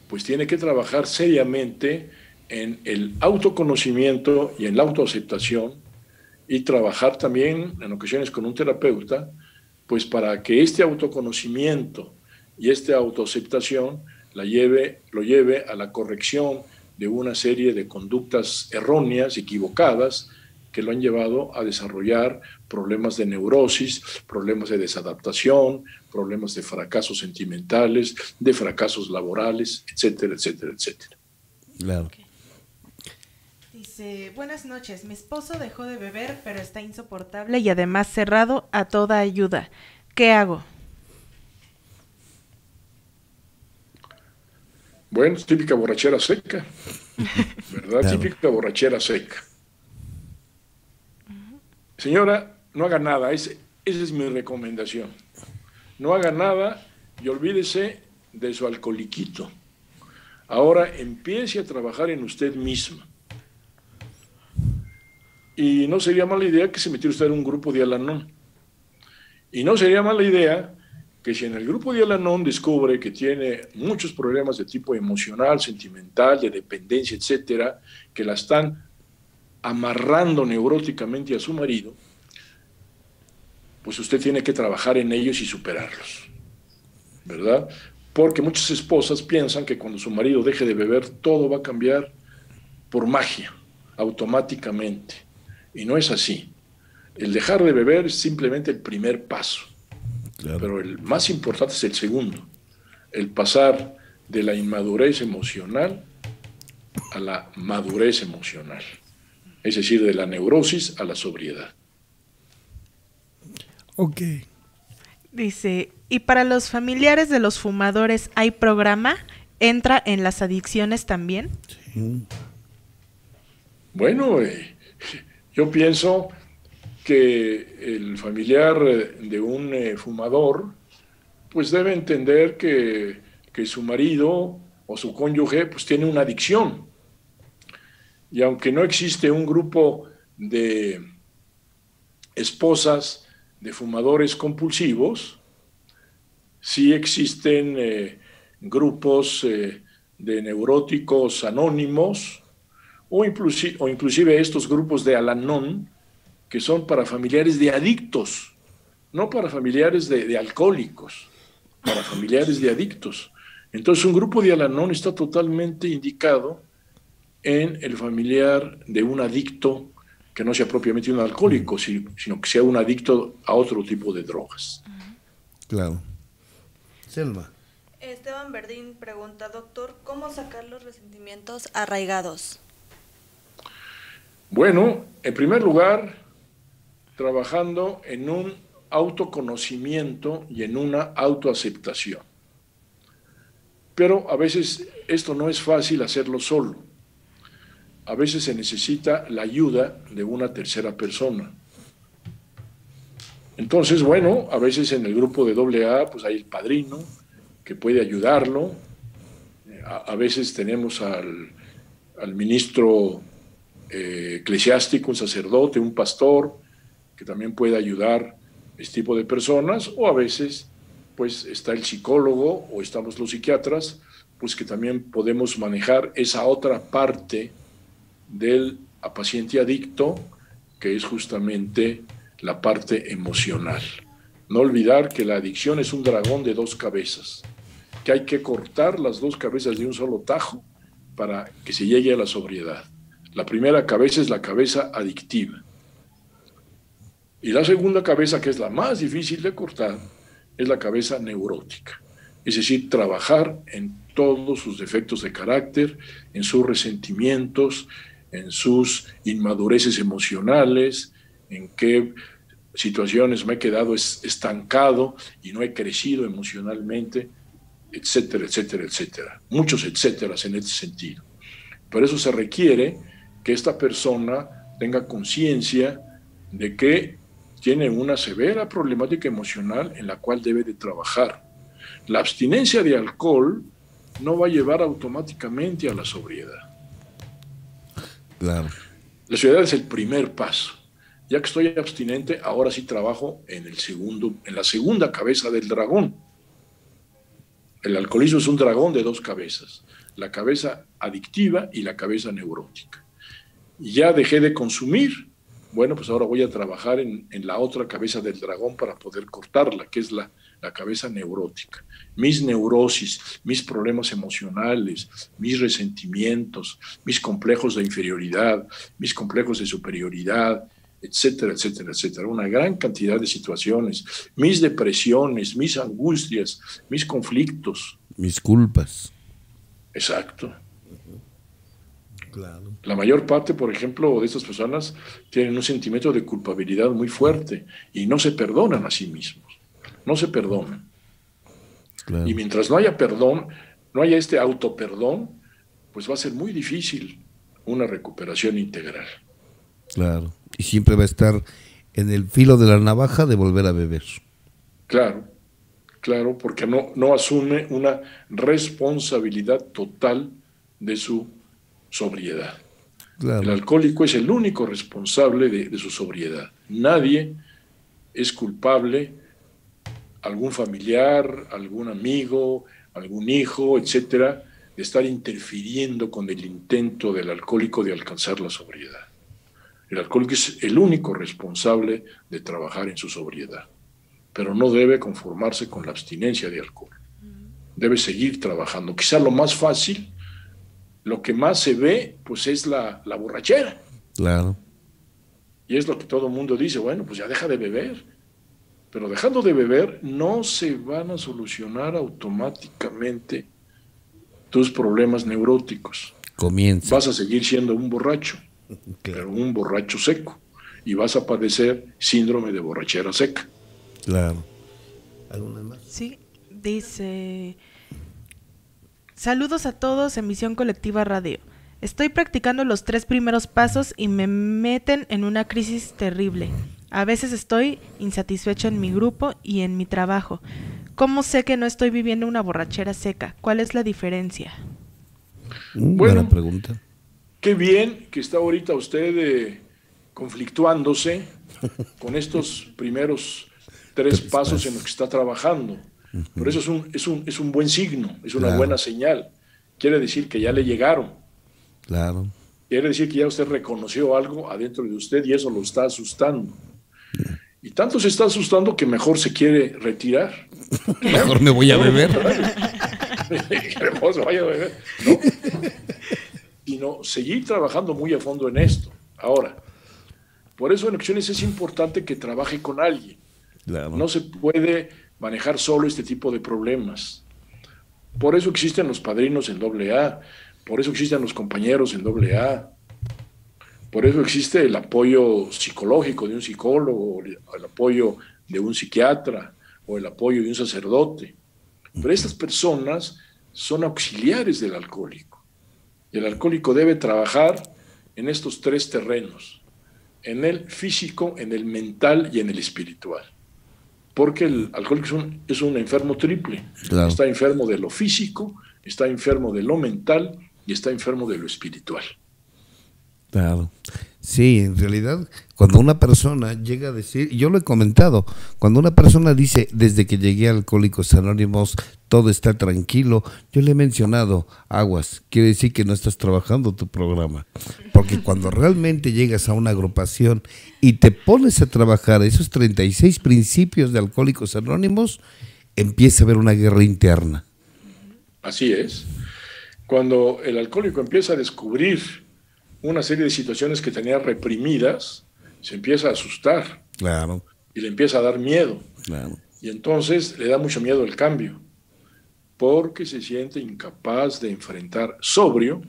pues tiene que trabajar seriamente en el autoconocimiento y en la autoaceptación y trabajar también en ocasiones con un terapeuta, pues para que este autoconocimiento y esta autoaceptación lo lleve a la corrección de una serie de conductas erróneas, equivocadas, que lo han llevado a desarrollar problemas de neurosis, problemas de desadaptación, problemas de fracasos sentimentales, de fracasos laborales, etcétera, etcétera, etcétera. Claro. Okay. Dice, buenas noches, mi esposo dejó de beber, pero está insoportable y además cerrado a toda ayuda. ¿Qué hago? Bueno, típica borrachera seca, ¿verdad? Claro. Típica borrachera seca. Señora, no haga nada, esa es mi recomendación. No haga nada y olvídese de su alcoholiquito. Ahora empiece a trabajar en usted misma. Y no sería mala idea que se metiera usted en un grupo de Al-Anon. Y no sería mala idea que si en el grupo de Al-Anon descubre que tiene muchos problemas de tipo emocional, sentimental, de dependencia, etcétera, que la están amarrando neuróticamente a su marido, pues usted tiene que trabajar en ellos y superarlos, ¿verdad? Porque muchas esposas piensan que cuando su marido deje de beber, todo va a cambiar por magia, automáticamente. Y no es así. El dejar de beber es simplemente el primer paso. Claro. Pero el más importante es el segundo, el pasar de la inmadurez emocional a la madurez emocional, es decir, de la neurosis a la sobriedad. Ok. Dice, ¿y para los familiares de los fumadores hay programa? ¿Entra en las adicciones también? Sí. Bueno, yo pienso que el familiar de un fumador pues debe entender que su marido o su cónyuge pues tiene una adicción. Y aunque no existe un grupo de esposas de fumadores compulsivos, sí existen grupos de neuróticos anónimos o inclusive estos grupos de Al-Anon, que son para familiares de adictos, no para familiares de alcohólicos, para familiares de adictos. Entonces un grupo de Al-Anon está totalmente indicado en el familiar de un adicto que no sea propiamente un alcohólico, sino que sea un adicto a otro tipo de drogas. Claro. Selma. Esteban Verdín pregunta, doctor, ¿cómo sacar los resentimientos arraigados? Bueno, en primer lugar, trabajando en un autoconocimiento y en una autoaceptación. Pero a veces esto no es fácil hacerlo solo. A veces se necesita la ayuda de una tercera persona. Entonces, bueno, a veces en el grupo de AA pues hay el padrino que puede ayudarlo. A veces tenemos al ministro eclesiástico, un sacerdote, un pastor, que también puede ayudar a este tipo de personas, o a veces pues está el psicólogo o estamos los psiquiatras, pues que también podemos manejar esa otra parte del paciente adicto, que es justamente la parte emocional. No olvidar que la adicción es un dragón de dos cabezas, que hay que cortar las dos cabezas de un solo tajo para que se llegue a la sobriedad. La primera cabeza es la cabeza adictiva. Y la segunda cabeza, que es la más difícil de cortar, es la cabeza neurótica. Es decir, trabajar en todos sus defectos de carácter, en sus resentimientos, en sus inmadureces emocionales, en qué situaciones me he quedado estancado y no he crecido emocionalmente, etcétera, etcétera, etcétera. Muchos etcéteras en este sentido. Por eso se requiere que esta persona tenga conciencia de que tiene una severa problemática emocional en la cual debe de trabajar. La abstinencia de alcohol no va a llevar automáticamente a la sobriedad. Claro. La sobriedad es el primer paso. Ya que estoy abstinente, ahora sí trabajo en la segunda cabeza del dragón. El alcoholismo es un dragón de dos cabezas, la cabeza adictiva y la cabeza neurótica. Y ya dejé de consumir, bueno, pues ahora voy a trabajar en la otra cabeza del dragón para poder cortarla, que es la la cabeza neurótica. Mis neurosis, mis problemas emocionales, mis resentimientos, mis complejos de inferioridad, mis complejos de superioridad, etcétera, etcétera, etcétera. Una gran cantidad de situaciones, mis depresiones, mis angustias, mis conflictos. Mis culpas. Exacto. Claro. La mayor parte, por ejemplo, de estas personas tienen un sentimiento de culpabilidad muy fuerte y no se perdonan a sí mismos. No se perdonan. Claro. Y mientras no haya perdón, no haya este autoperdón, pues va a ser muy difícil una recuperación integral. Claro. Y siempre va a estar en el filo de la navaja de volver a beber. Claro, claro, porque no asume una responsabilidad total de su sobriedad. Claro. El alcohólico es el único responsable de su sobriedad. Nadie es culpable, algún familiar, algún amigo, algún hijo, etcétera, de estar interfiriendo con el intento del alcohólico de alcanzar la sobriedad. El alcohólico es el único responsable de trabajar en su sobriedad, pero no debe conformarse con la abstinencia de alcohol. Debe seguir trabajando. Quizá lo más fácil, lo que más se ve, pues es la borrachera. Claro. Y es lo que todo el mundo dice, bueno, pues ya deja de beber. Pero dejando de beber, no se van a solucionar automáticamente tus problemas neuróticos. Comienza. Vas a seguir siendo un borracho, Claro. pero un borracho seco. Y vas a padecer síndrome de borrachera seca. Claro. ¿Alguna más? Sí, dice... Saludos a todos en Visión Colectiva Radio. Estoy practicando los 3 primeros pasos y me meten en una crisis terrible. A veces estoy insatisfecho en mi grupo y en mi trabajo. ¿Cómo sé que no estoy viviendo una borrachera seca? ¿Cuál es la diferencia? Buena pregunta. Qué bien que está ahorita usted conflictuándose con estos primeros 3 pasos en los que está trabajando. Pero eso es un buen signo, es una buena señal. Quiere decir que ya le llegaron. Claro. Quiere decir que ya usted reconoció algo adentro de usted y eso lo está asustando. Y tanto se está asustando que mejor se quiere retirar. Mejor me voy a beber. Mejor se vaya a beber. No. Sino seguir trabajando muy a fondo en esto. Ahora, por eso en ocasiones es importante que trabaje con alguien. Claro. No se puede manejar solo este tipo de problemas. Por eso existen los padrinos en AA, por eso existen los compañeros en AA, por eso existe el apoyo psicológico de un psicólogo, el apoyo de un psiquiatra o el apoyo de un sacerdote. Pero estas personas son auxiliares del alcohólico. Y el alcohólico debe trabajar en estos 3 terrenos, en el físico, en el mental y en el espiritual. Porque el alcohólico es un enfermo triple. Claro. Está enfermo de lo físico, está enfermo de lo mental y está enfermo de lo espiritual. Claro. Sí, en realidad, cuando una persona llega a decir, yo lo he comentado, cuando una persona dice, desde que llegué a Alcohólicos Anónimos, todo está tranquilo, yo le he mencionado, aguas, quiere decir que no estás trabajando tu programa. Porque cuando realmente llegas a una agrupación y te pones a trabajar esos 36 principios de Alcohólicos Anónimos, empieza a haber una guerra interna. Así es. Cuando el alcohólico empieza a descubrir una serie de situaciones que tenía reprimidas, se empieza a asustar. Claro. Y le empieza a dar miedo. Claro. Y entonces le da mucho miedo el cambio, porque se siente incapaz de enfrentar sobrio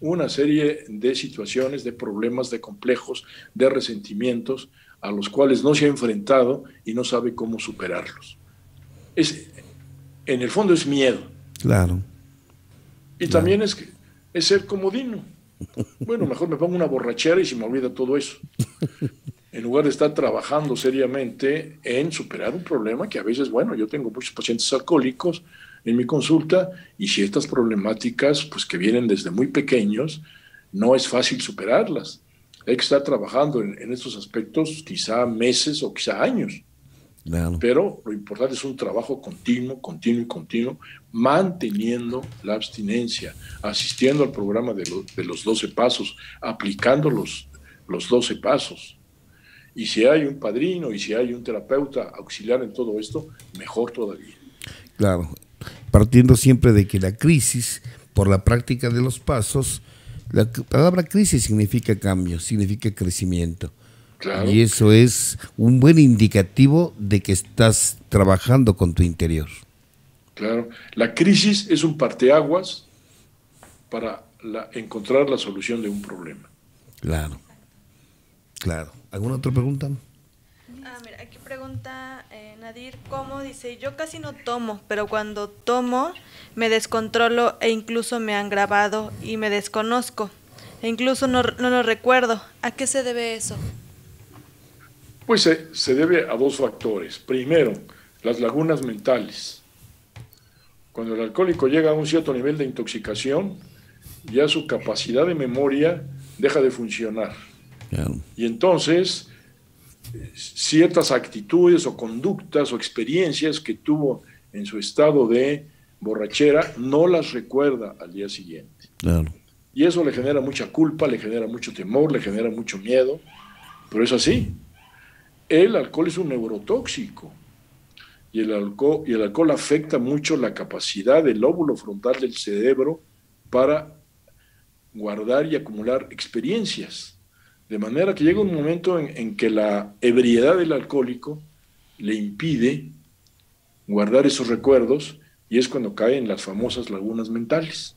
una serie de situaciones, de problemas, de complejos, de resentimientos a los cuales no se ha enfrentado y no sabe cómo superarlos. En el fondo es miedo. Claro. Y también es ser comodino. Bueno, mejor me pongo una borrachera y se me olvida todo eso. En lugar de estar trabajando seriamente en superar un problema que a veces, bueno, yo tengo muchos pacientes alcohólicos en mi consulta y ciertas problemáticas pues que vienen desde muy pequeños, no es fácil superarlas. Hay que estar trabajando en estos aspectos quizá meses o quizá años. Claro. Pero lo importante es un trabajo continuo, manteniendo la abstinencia, asistiendo al programa de los 12 pasos, aplicando los 12 pasos. Y si hay un padrino y si hay un terapeuta auxiliar en todo esto, mejor todavía. Claro, partiendo siempre de que la crisis, por la práctica de los pasos, la palabra crisis significa cambio, significa crecimiento. Claro. Y eso es un buen indicativo de que estás trabajando con tu interior. Claro, la crisis es un parteaguas para encontrar la solución de un problema. Claro, claro. ¿Alguna otra pregunta? Mira, aquí pregunta Nadir, ¿cómo? Dice, yo casi no tomo, pero cuando tomo me descontrolo e incluso me han grabado y me desconozco. E incluso no lo recuerdo. ¿A qué se debe eso? Pues se debe a dos factores. Primero, las lagunas mentales. Cuando el alcohólico llega a un cierto nivel de intoxicación, ya su capacidad de memoria deja de funcionar. Claro. Y entonces, ciertas actitudes o conductas o experiencias que tuvo en su estado de borrachera, no las recuerda al día siguiente. Claro. Y eso le genera mucha culpa, le genera mucho temor, le genera mucho miedo, pero es así. El alcohol es un neurotóxico y el alcohol afecta mucho la capacidad del lóbulo frontal del cerebro para guardar y acumular experiencias. De manera que llega un momento en que la ebriedad del alcohólico le impide guardar esos recuerdos y es cuando cae en las famosas lagunas mentales.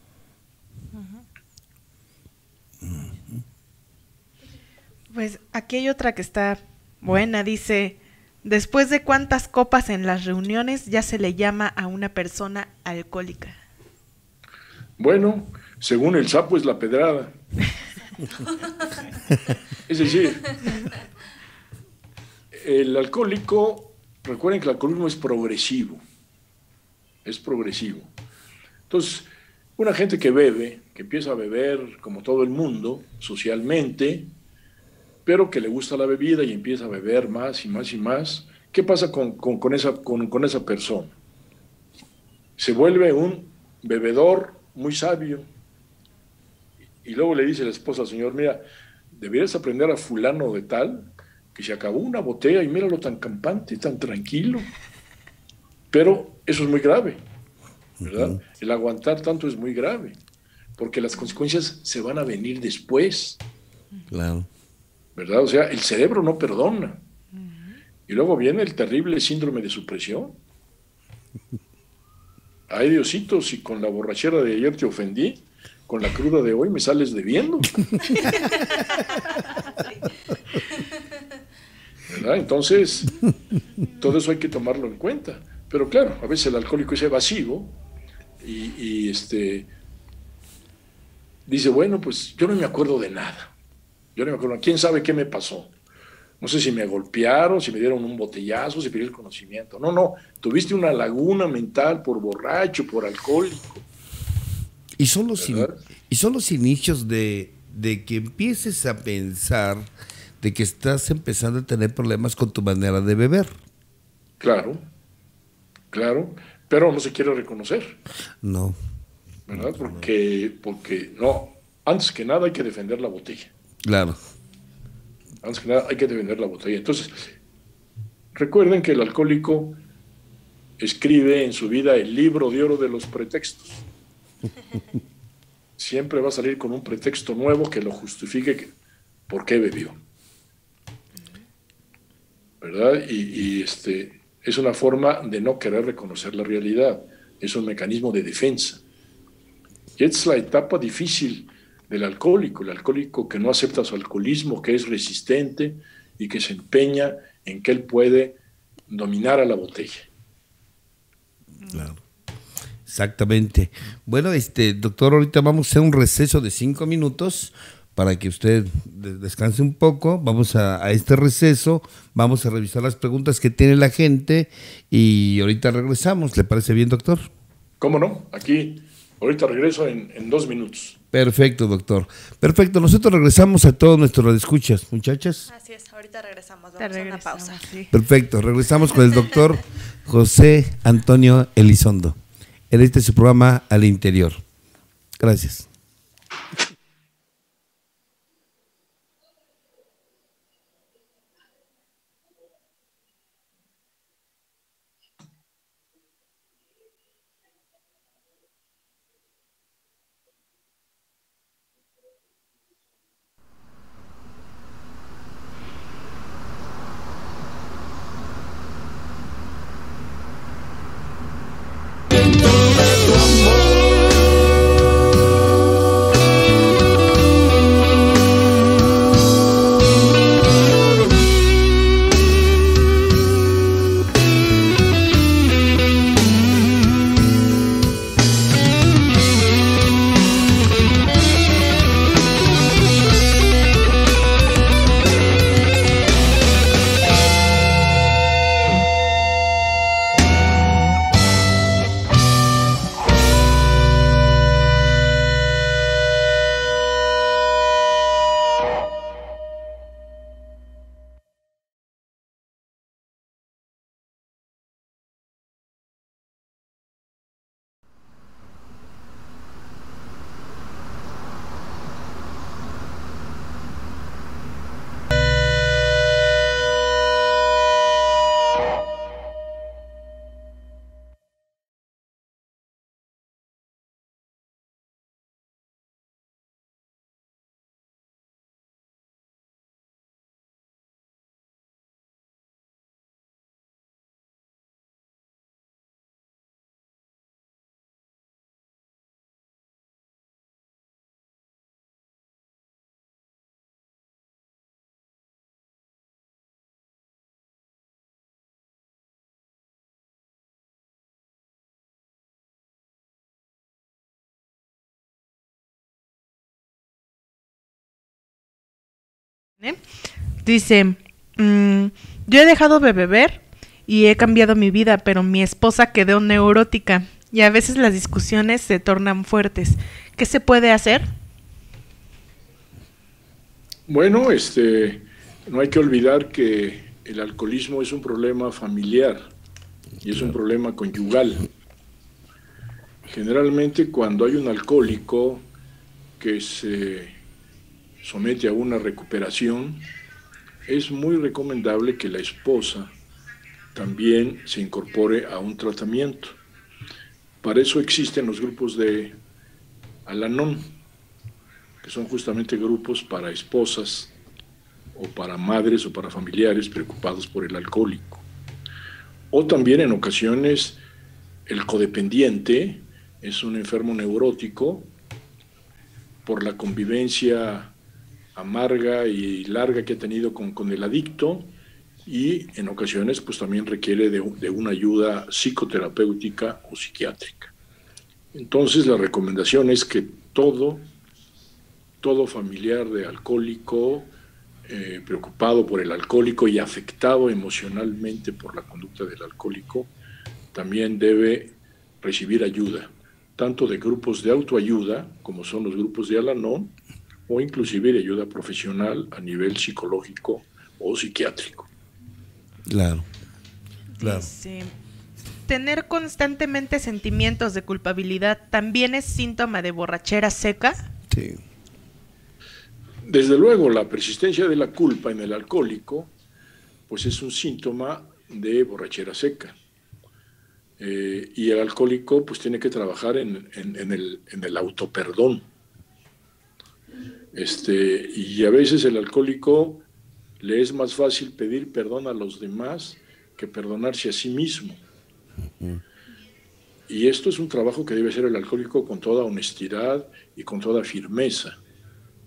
Pues aquí hay otra que está buena, dice, después de cuántas copas en las reuniones ya se le llama a una persona alcohólica. Bueno, según el sapo es la pedrada. Es decir, el alcohólico, recuerden que el alcoholismo es progresivo. Es progresivo. Entonces, una gente que bebe, que empieza a beber como todo el mundo, socialmente, pero que le gusta la bebida y empieza a beber más y más y más, ¿qué pasa con esa persona? Se vuelve un bebedor muy sabio. Y luego le dice la esposa al señor, mira, deberías aprender a fulano de tal, que se acabó una botella y míralo tan campante, tan tranquilo. Pero eso es muy grave, ¿verdad? Uh-huh. El aguantar tanto es muy grave, porque las consecuencias se van a venir después. Claro. ¿Verdad? O sea, el cerebro no perdona. Y luego viene el terrible síndrome de supresión. Ay, Diosito, si con la borrachera de ayer te ofendí, con la cruda de hoy me sales debiendo. ¿Verdad? Entonces, todo eso hay que tomarlo en cuenta. Pero claro, a veces el alcohólico es evasivo y dice, bueno, pues yo no me acuerdo de nada. Yo no me acuerdo, ¿quién sabe qué me pasó? No sé si me golpearon, si me dieron un botellazo, si perdí el conocimiento. No, tuviste una laguna mental por borracho, por alcohólico. Y son los inicios de que empieces a pensar de que estás empezando a tener problemas con tu manera de beber. Claro, pero no se quiere reconocer. No. ¿Verdad? Porque no, antes que nada hay que defender la botella. Claro. Antes que nada hay que defender la botella. Entonces, recuerden que el alcohólico escribe en su vida el libro de oro de los pretextos. Siempre va a salir con un pretexto nuevo que lo justifique por qué bebió. ¿Verdad? Y es una forma de no querer reconocer la realidad. Es un mecanismo de defensa. Y es la etapa difícil del alcohólico, el alcohólico que no acepta su alcoholismo, que es resistente y que se empeña en que él puede dominar a la botella. Claro. Exactamente. Bueno, doctor, ahorita vamos a hacer un receso de 5 minutos para que usted descanse un poco. Vamos a este receso, vamos a revisar las preguntas que tiene la gente y ahorita regresamos. ¿Le parece bien, doctor? ¿Cómo no? Aquí, ahorita regreso en 2 minutos. Perfecto, doctor. Perfecto, nosotros regresamos a todos nuestros radioescuchas, muchachas. Así es, ahorita regresamos, vamos a una pausa. Sí. Perfecto, regresamos con el doctor José Antonio Elizondo. En este es su programa Al Interior. Gracias. Dice, yo he dejado de beber y he cambiado mi vida, pero mi esposa quedó neurótica y a veces las discusiones se tornan fuertes. ¿Qué se puede hacer? Bueno, no hay que olvidar que el alcoholismo es un problema familiar y es un problema conyugal. Generalmente cuando hay un alcohólico que se somete a una recuperación, es muy recomendable que la esposa también se incorpore a un tratamiento. Para eso existen los grupos de Al-Anon, que son justamente grupos para esposas o para madres o para familiares preocupados por el alcohólico. O también en ocasiones el codependiente es un enfermo neurótico por la convivencia amarga y larga que ha tenido con el adicto, y en ocasiones pues también requiere de una ayuda psicoterapéutica o psiquiátrica. Entonces la recomendación es que todo familiar de alcohólico, preocupado por el alcohólico y afectado emocionalmente por la conducta del alcohólico, también debe recibir ayuda, tanto de grupos de autoayuda, como son los grupos de Al-Anon, o inclusive de ayuda profesional a nivel psicológico o psiquiátrico. Claro. Dice, ¿tener constantemente sentimientos de culpabilidad también es síntoma de borrachera seca? Sí. Desde luego, la persistencia de la culpa en el alcohólico, pues es un síntoma de borrachera seca. Y el alcohólico pues tiene que trabajar en el autoperdón. Y a veces el alcohólico le es más fácil pedir perdón a los demás que perdonarse a sí mismo. Y esto es un trabajo que debe hacer el alcohólico con toda honestidad y con toda firmeza.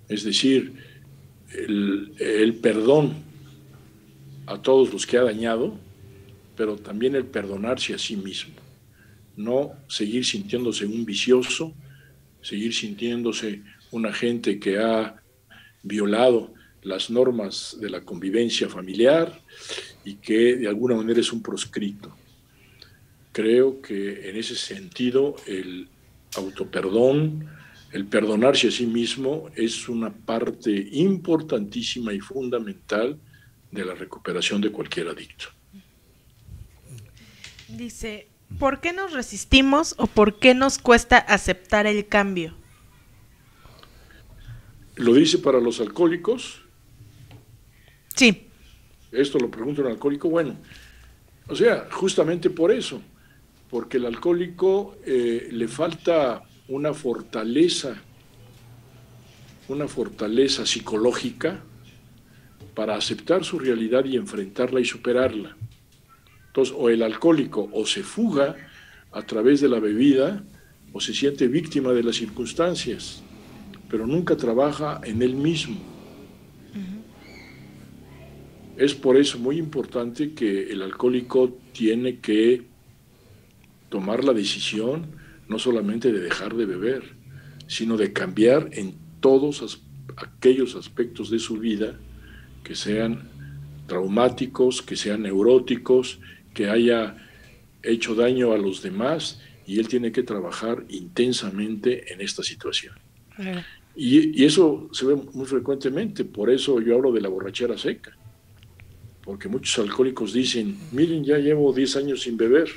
Es decir, el perdón a todos los que ha dañado, pero también el perdonarse a sí mismo. No seguir sintiéndose un vicioso, seguir sintiéndose un agente que ha violado las normas de la convivencia familiar y que de alguna manera es un proscrito. Creo que en ese sentido el autoperdón, el perdonarse a sí mismo es una parte importantísima y fundamental de la recuperación de cualquier adicto. Dice, ¿por qué nos resistimos o por qué nos cuesta aceptar el cambio? ¿Lo dice para los alcohólicos? Sí. Esto lo pregunta un alcohólico. Bueno, o sea, justamente por eso, porque el alcohólico le falta una fortaleza psicológica para aceptar su realidad y enfrentarla y superarla. Entonces, o el alcohólico o se fuga a través de la bebida o se siente víctima de las circunstancias, pero nunca trabaja en él mismo. Es por eso muy importante que el alcohólico tiene que tomar la decisión no solamente de dejar de beber, sino de cambiar en todos aquellos aspectos de su vida que sean traumáticos, que sean neuróticos, que haya hecho daño a los demás, y él tiene que trabajar intensamente en esta situación. Y eso se ve muy frecuentemente, por eso yo hablo de la borrachera seca, porque muchos alcohólicos dicen, miren, ya llevo 10 años sin beber,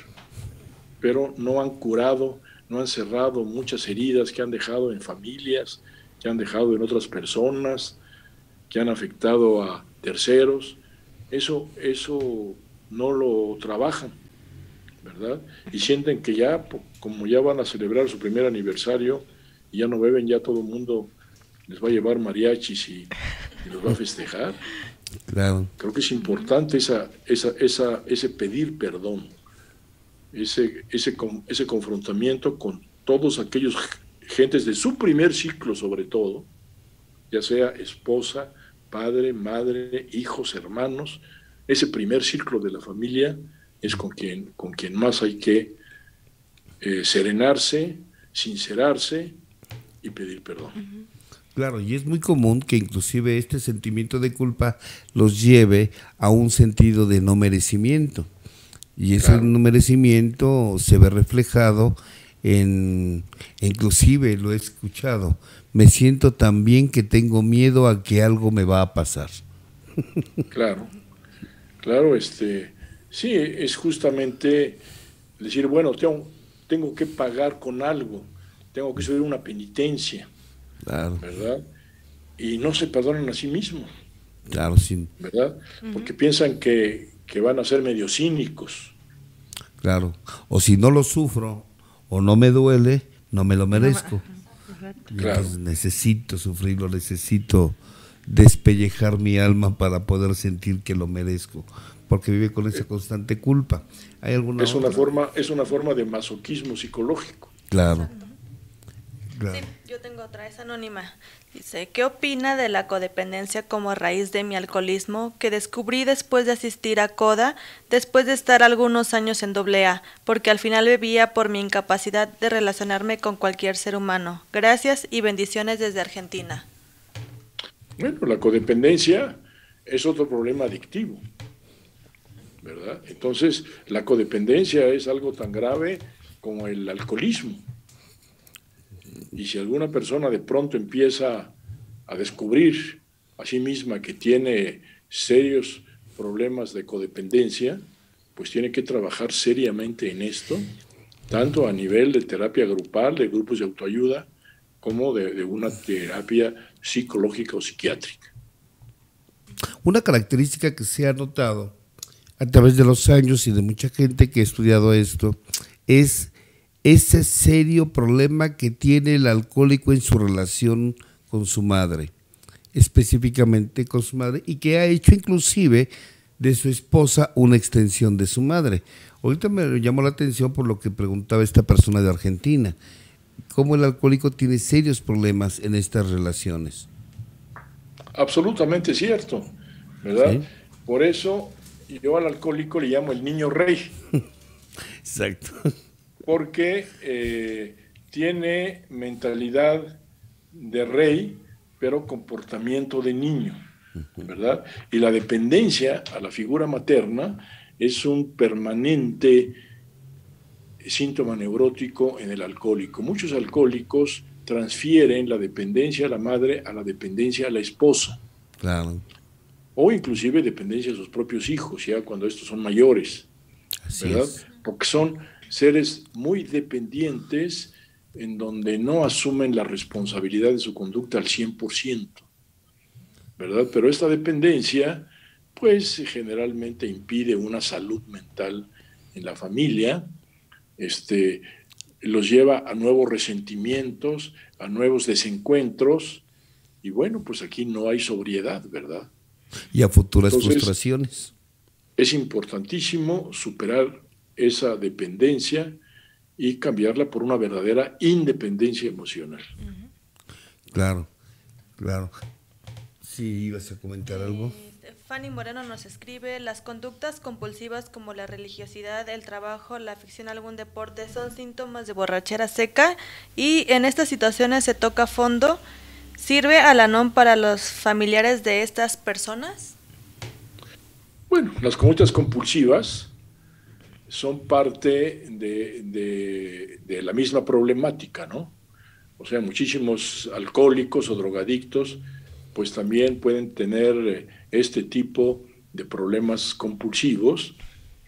pero no han curado, no han cerrado muchas heridas que han dejado en familias, que han dejado en otras personas, que han afectado a terceros. Eso no lo trabajan, ¿verdad? Y sienten que ya, como ya van a celebrar su primer aniversario y ya no beben, ya todo el mundo les va a llevar mariachis y los va a festejar. Claro. Creo que es importante ese pedir perdón, ese confrontamiento con todos aquellos gentes de su primer ciclo, sobre todo, ya sea esposa, padre, madre, hijos, hermanos. Ese primer ciclo de la familia es con quien más hay que serenarse, sincerarse y pedir perdón. Claro, y es muy común que inclusive este sentimiento de culpa los lleve a un sentido de no merecimiento. Y ese no merecimiento se ve reflejado inclusive lo he escuchado, me siento tan bien que tengo miedo a que algo me va a pasar. Claro, sí, es justamente decir, bueno, tengo que pagar con algo, tengo que subir una penitencia, claro, ¿verdad? Y no se perdonan a sí mismos, claro, sí, ¿verdad? Porque piensan que van a ser medio cínicos. Claro, o si no lo sufro o no me duele, no me lo merezco. Claro. Entonces necesito sufrirlo, necesito despellejar mi alma para poder sentir que lo merezco, porque vive con esa constante culpa. ¿Hay alguna es una forma de masoquismo psicológico. Claro. Claro. Sí, yo tengo otra, es anónima. Dice, ¿qué opina de la codependencia como raíz de mi alcoholismo que descubrí después de asistir a CODA, después de estar algunos años en AA, porque al final bebía por mi incapacidad de relacionarme con cualquier ser humano? Gracias y bendiciones desde Argentina. Bueno, la codependencia es otro problema adictivo, ¿verdad? Entonces, la codependencia es algo tan grave como el alcoholismo. Y si alguna persona de pronto empieza a descubrir a sí misma que tiene serios problemas de codependencia, pues tiene que trabajar seriamente en esto, tanto a nivel de terapia grupal, de grupos de autoayuda, como de una terapia psicológica o psiquiátrica. Una característica que se ha notado a través de los años y de mucha gente que ha estudiado esto es ese serio problema que tiene el alcohólico en su relación con su madre, específicamente con su madre, y que ha hecho inclusive de su esposa una extensión de su madre. Ahorita me llamó la atención por lo que preguntaba esta persona de Argentina, cómo el alcohólico tiene serios problemas en estas relaciones. Absolutamente cierto, ¿verdad? ¿Sí? Por eso yo al alcohólico le llamo el niño rey. Exacto. Porque tiene mentalidad de rey, pero comportamiento de niño, ¿verdad? Y la dependencia a la figura materna es un permanente síntoma neurótico en el alcohólico. Muchos alcohólicos transfieren la dependencia a la madre a la dependencia a la esposa. Claro. O inclusive dependencia a sus propios hijos, ya cuando estos son mayores, ¿verdad? Así es. Porque son seres muy dependientes en donde no asumen la responsabilidad de su conducta al 100%, ¿verdad? Pero esta dependencia, pues, generalmente impide una salud mental en la familia, los lleva a nuevos resentimientos, a nuevos desencuentros, y bueno, pues aquí no hay sobriedad, ¿verdad? Y a futuras Entonces, frustraciones. Es importantísimo superar esa dependencia y cambiarla por una verdadera independencia emocional. Claro, claro. Sí, ibas a comentar algo. Fanny Moreno nos escribe, las conductas compulsivas como la religiosidad, el trabajo, la afición a algún deporte son síntomas de borrachera seca y en estas situaciones se toca a fondo. ¿Sirve Al-Anon para los familiares de estas personas? Bueno, las conductas compulsivas son parte de la misma problemática, ¿no? O sea, muchísimos alcohólicos o drogadictos pues también pueden tener este tipo de problemas compulsivos.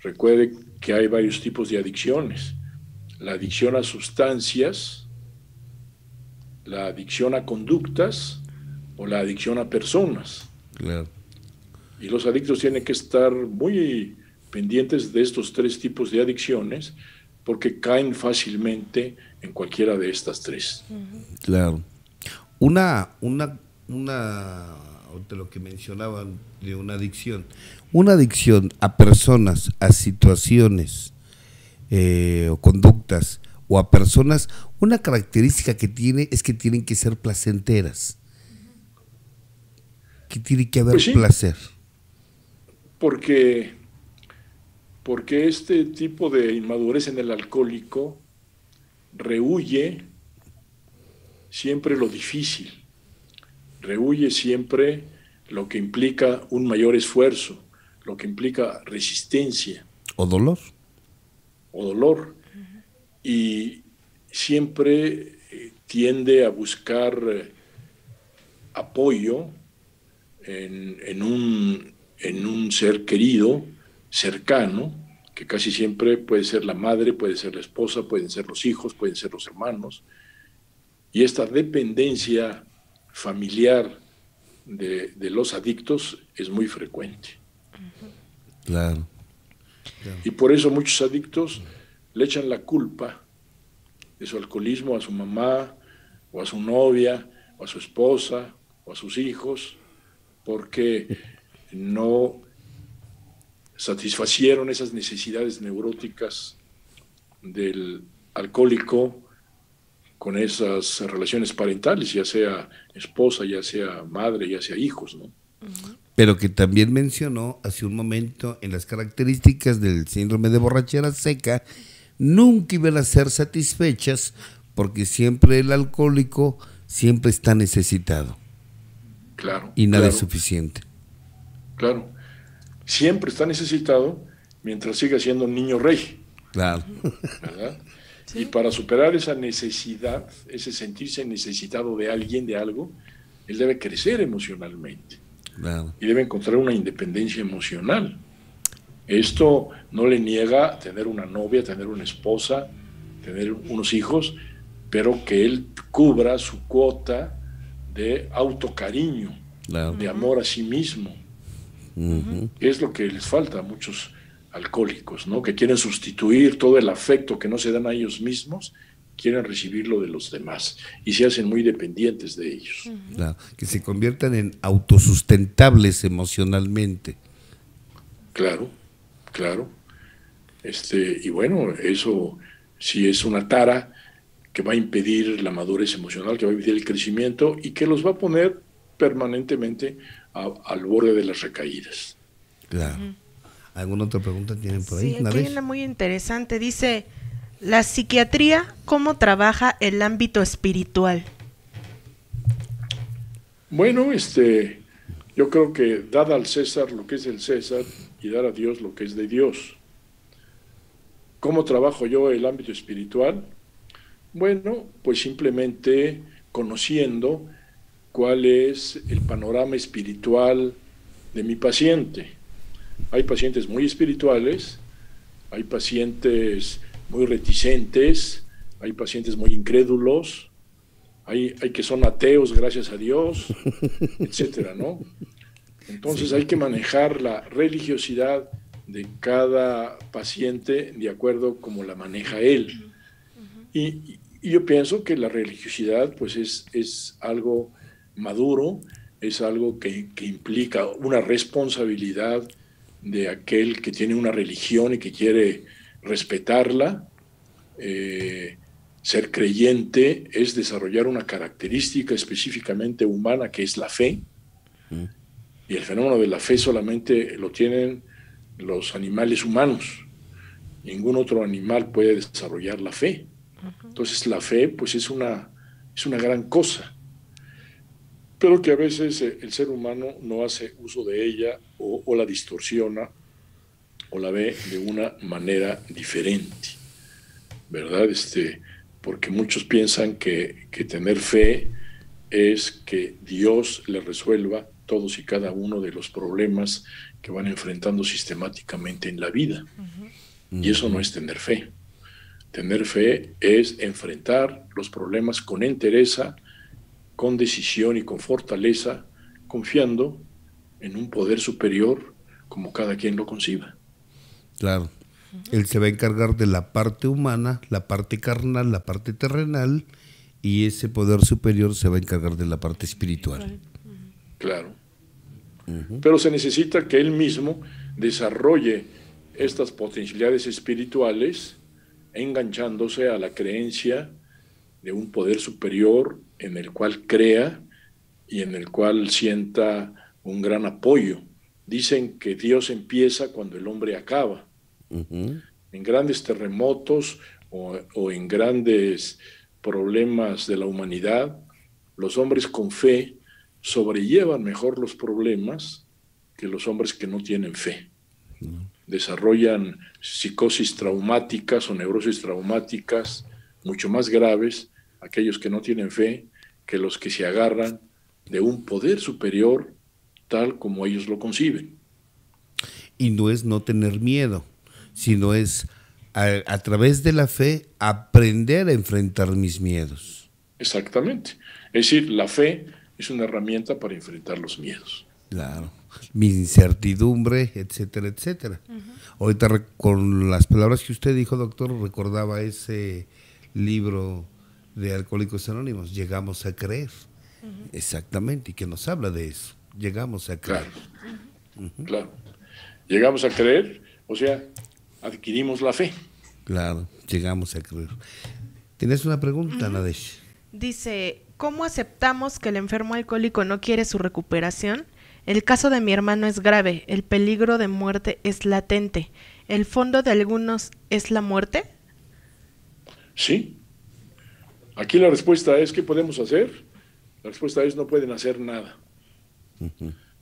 Recuerde que hay varios tipos de adicciones. La adicción a sustancias, la adicción a conductas o la adicción a personas. Claro. Y los adictos tienen que estar muy pendientes de estos tres tipos de adicciones porque caen fácilmente en cualquiera de estas tres. Claro. De lo que mencionaban de una adicción a personas, a situaciones o conductas o a personas, una característica que tiene es que tienen que ser placenteras, que tiene que haber Pues sí, placer. Porque este tipo de inmadurez en el alcohólico rehúye siempre lo difícil. Rehúye siempre lo que implica un mayor esfuerzo, lo que implica resistencia. O dolor. O dolor. Y siempre tiende a buscar apoyo en un ser querido, cercano, que casi siempre puede ser la madre, puede ser la esposa, pueden ser los hijos, pueden ser los hermanos. Y esta dependencia familiar de los adictos es muy frecuente. Claro. Y por eso muchos adictos le echan la culpa de su alcoholismo a su mamá, o a su novia, o a su esposa, o a sus hijos, porque no satisfacieron esas necesidades neuróticas del alcohólico con esas relaciones parentales, ya sea esposa, ya sea madre, ya sea hijos, ¿no? Pero que también mencionó hace un momento en las características del síndrome de borrachera seca, nunca iban a ser satisfechas porque siempre el alcohólico siempre está necesitado. Claro. Y nada claro, es suficiente. Claro. Siempre está necesitado mientras siga siendo un niño rey. Claro. ¿Verdad? Sí. Y para superar esa necesidad, ese sentirse necesitado de alguien, de algo, él debe crecer emocionalmente. Claro. Y debe encontrar una independencia emocional. Esto no le niega tener una novia, tener una esposa, tener unos hijos, pero que él cubra su cuota de autocariño, claro, de amor a sí mismo. Es lo que les falta a muchos alcohólicos, ¿no? Que quieren sustituir todo el afecto que no se dan a ellos mismos, quieren recibirlo de los demás y se hacen muy dependientes de ellos. Claro, que se conviertan en autosustentables emocionalmente. Claro, claro. Y bueno, eso sí es una tara que va a impedir la madurez emocional, que va a impedir el crecimiento y que los va a poner permanentemente al borde de las recaídas. Claro. ¿Alguna otra pregunta tienen por ahí? Sí, aquí hay una muy interesante. Dice, ¿la psiquiatría cómo trabaja el ámbito espiritual? Bueno, yo creo que dar al César lo que es del César y dar a Dios lo que es de Dios. ¿Cómo trabajo yo el ámbito espiritual? Bueno, pues simplemente conociendo cuál es el panorama espiritual de mi paciente. Hay pacientes muy espirituales, hay pacientes muy reticentes, hay pacientes muy incrédulos, hay que son ateos, gracias a Dios, etcétera, ¿no? Entonces hay que manejar la religiosidad de cada paciente de acuerdo como la maneja él. Y yo pienso que la religiosidad pues es algo maduro, es algo que implica una responsabilidad de aquel que tiene una religión y que quiere respetarla. Ser creyente es desarrollar una característica específicamente humana que es la fe. Y el fenómeno de la fe solamente lo tienen los animales humanos. Ningún otro animal puede desarrollar la fe. Entonces la fe pues es una gran cosa, pero que a veces el ser humano no hace uso de ella o la distorsiona o la ve de una manera diferente, ¿verdad? Porque muchos piensan que tener fe es que Dios le resuelva todos y cada uno de los problemas que van enfrentando sistemáticamente en la vida. Y eso no es tener fe. Tener fe es enfrentar los problemas con entereza, con decisión y con fortaleza, confiando en un poder superior como cada quien lo conciba. Claro. Él se va a encargar de la parte humana, la parte carnal, la parte terrenal, y ese poder superior se va a encargar de la parte espiritual. Claro. Pero se necesita que él mismo desarrolle estas potencialidades espirituales enganchándose a la creencia de un poder superior en el cual crea y en el cual sienta un gran apoyo. Dicen que Dios empieza cuando el hombre acaba. En grandes terremotos o en grandes problemas de la humanidad, los hombres con fe sobrellevan mejor los problemas que los hombres que no tienen fe. Desarrollan psicosis traumáticas o neurosis traumáticas mucho más graves aquellos que no tienen fe que los que se agarran de un poder superior tal como ellos lo conciben. Y no es no tener miedo, sino es a través de la fe aprender a enfrentar mis miedos. Exactamente. Es decir, la fe es una herramienta para enfrentar los miedos. Claro. Mi incertidumbre, etcétera, etcétera. Ahorita con las palabras que usted dijo, doctor, recordaba ese libro de Alcohólicos Anónimos, Llegamos a Creer. Exactamente, y que nos habla de eso. Llegamos a creer. Claro. Claro. Llegamos a creer, o sea, adquirimos la fe. Claro, llegamos a creer. ¿Tienes una pregunta, Nadesh? Dice, ¿cómo aceptamos que el enfermo alcohólico no quiere su recuperación? El caso de mi hermano es grave, el peligro de muerte es latente. ¿El fondo de algunos es la muerte? Sí. Aquí la respuesta es, ¿qué podemos hacer? La respuesta es, no pueden hacer nada.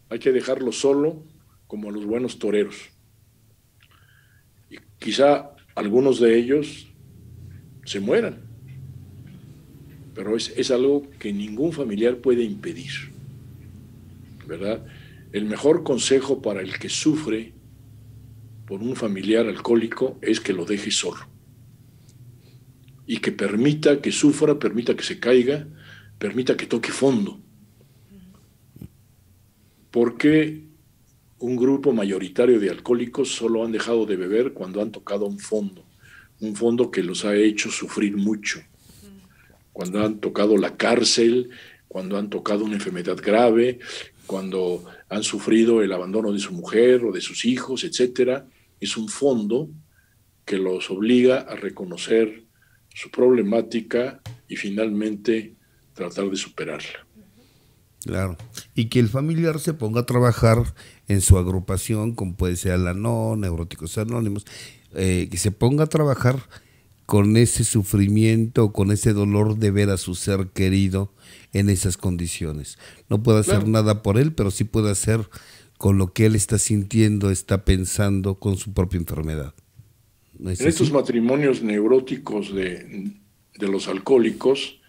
Hay que dejarlo solo, como a los buenos toreros. Y quizá algunos de ellos se mueran, pero es algo que ningún familiar puede impedir, ¿verdad? El mejor consejo para el que sufre por un familiar alcohólico es que lo deje solo y que permita que sufra, permita que se caiga, permita que toque fondo, porque un grupo mayoritario de alcohólicos solo han dejado de beber cuando han tocado un fondo que los ha hecho sufrir mucho, cuando han tocado la cárcel, cuando han tocado una enfermedad grave, cuando han sufrido el abandono de su mujer o de sus hijos, etcétera. Es un fondo que los obliga a reconocer su problemática y finalmente tratar de superarla. Claro, y que el familiar se ponga a trabajar en su agrupación, como puede ser Al-Anon, Neuróticos Anónimos, que se ponga a trabajar con ese sufrimiento, con ese dolor de ver a su ser querido en esas condiciones. No puede hacer nada por él, pero sí puede hacer con lo que él está sintiendo, está pensando con su propia enfermedad. ¿No es en así? Estos matrimonios neuróticos de los alcohólicos,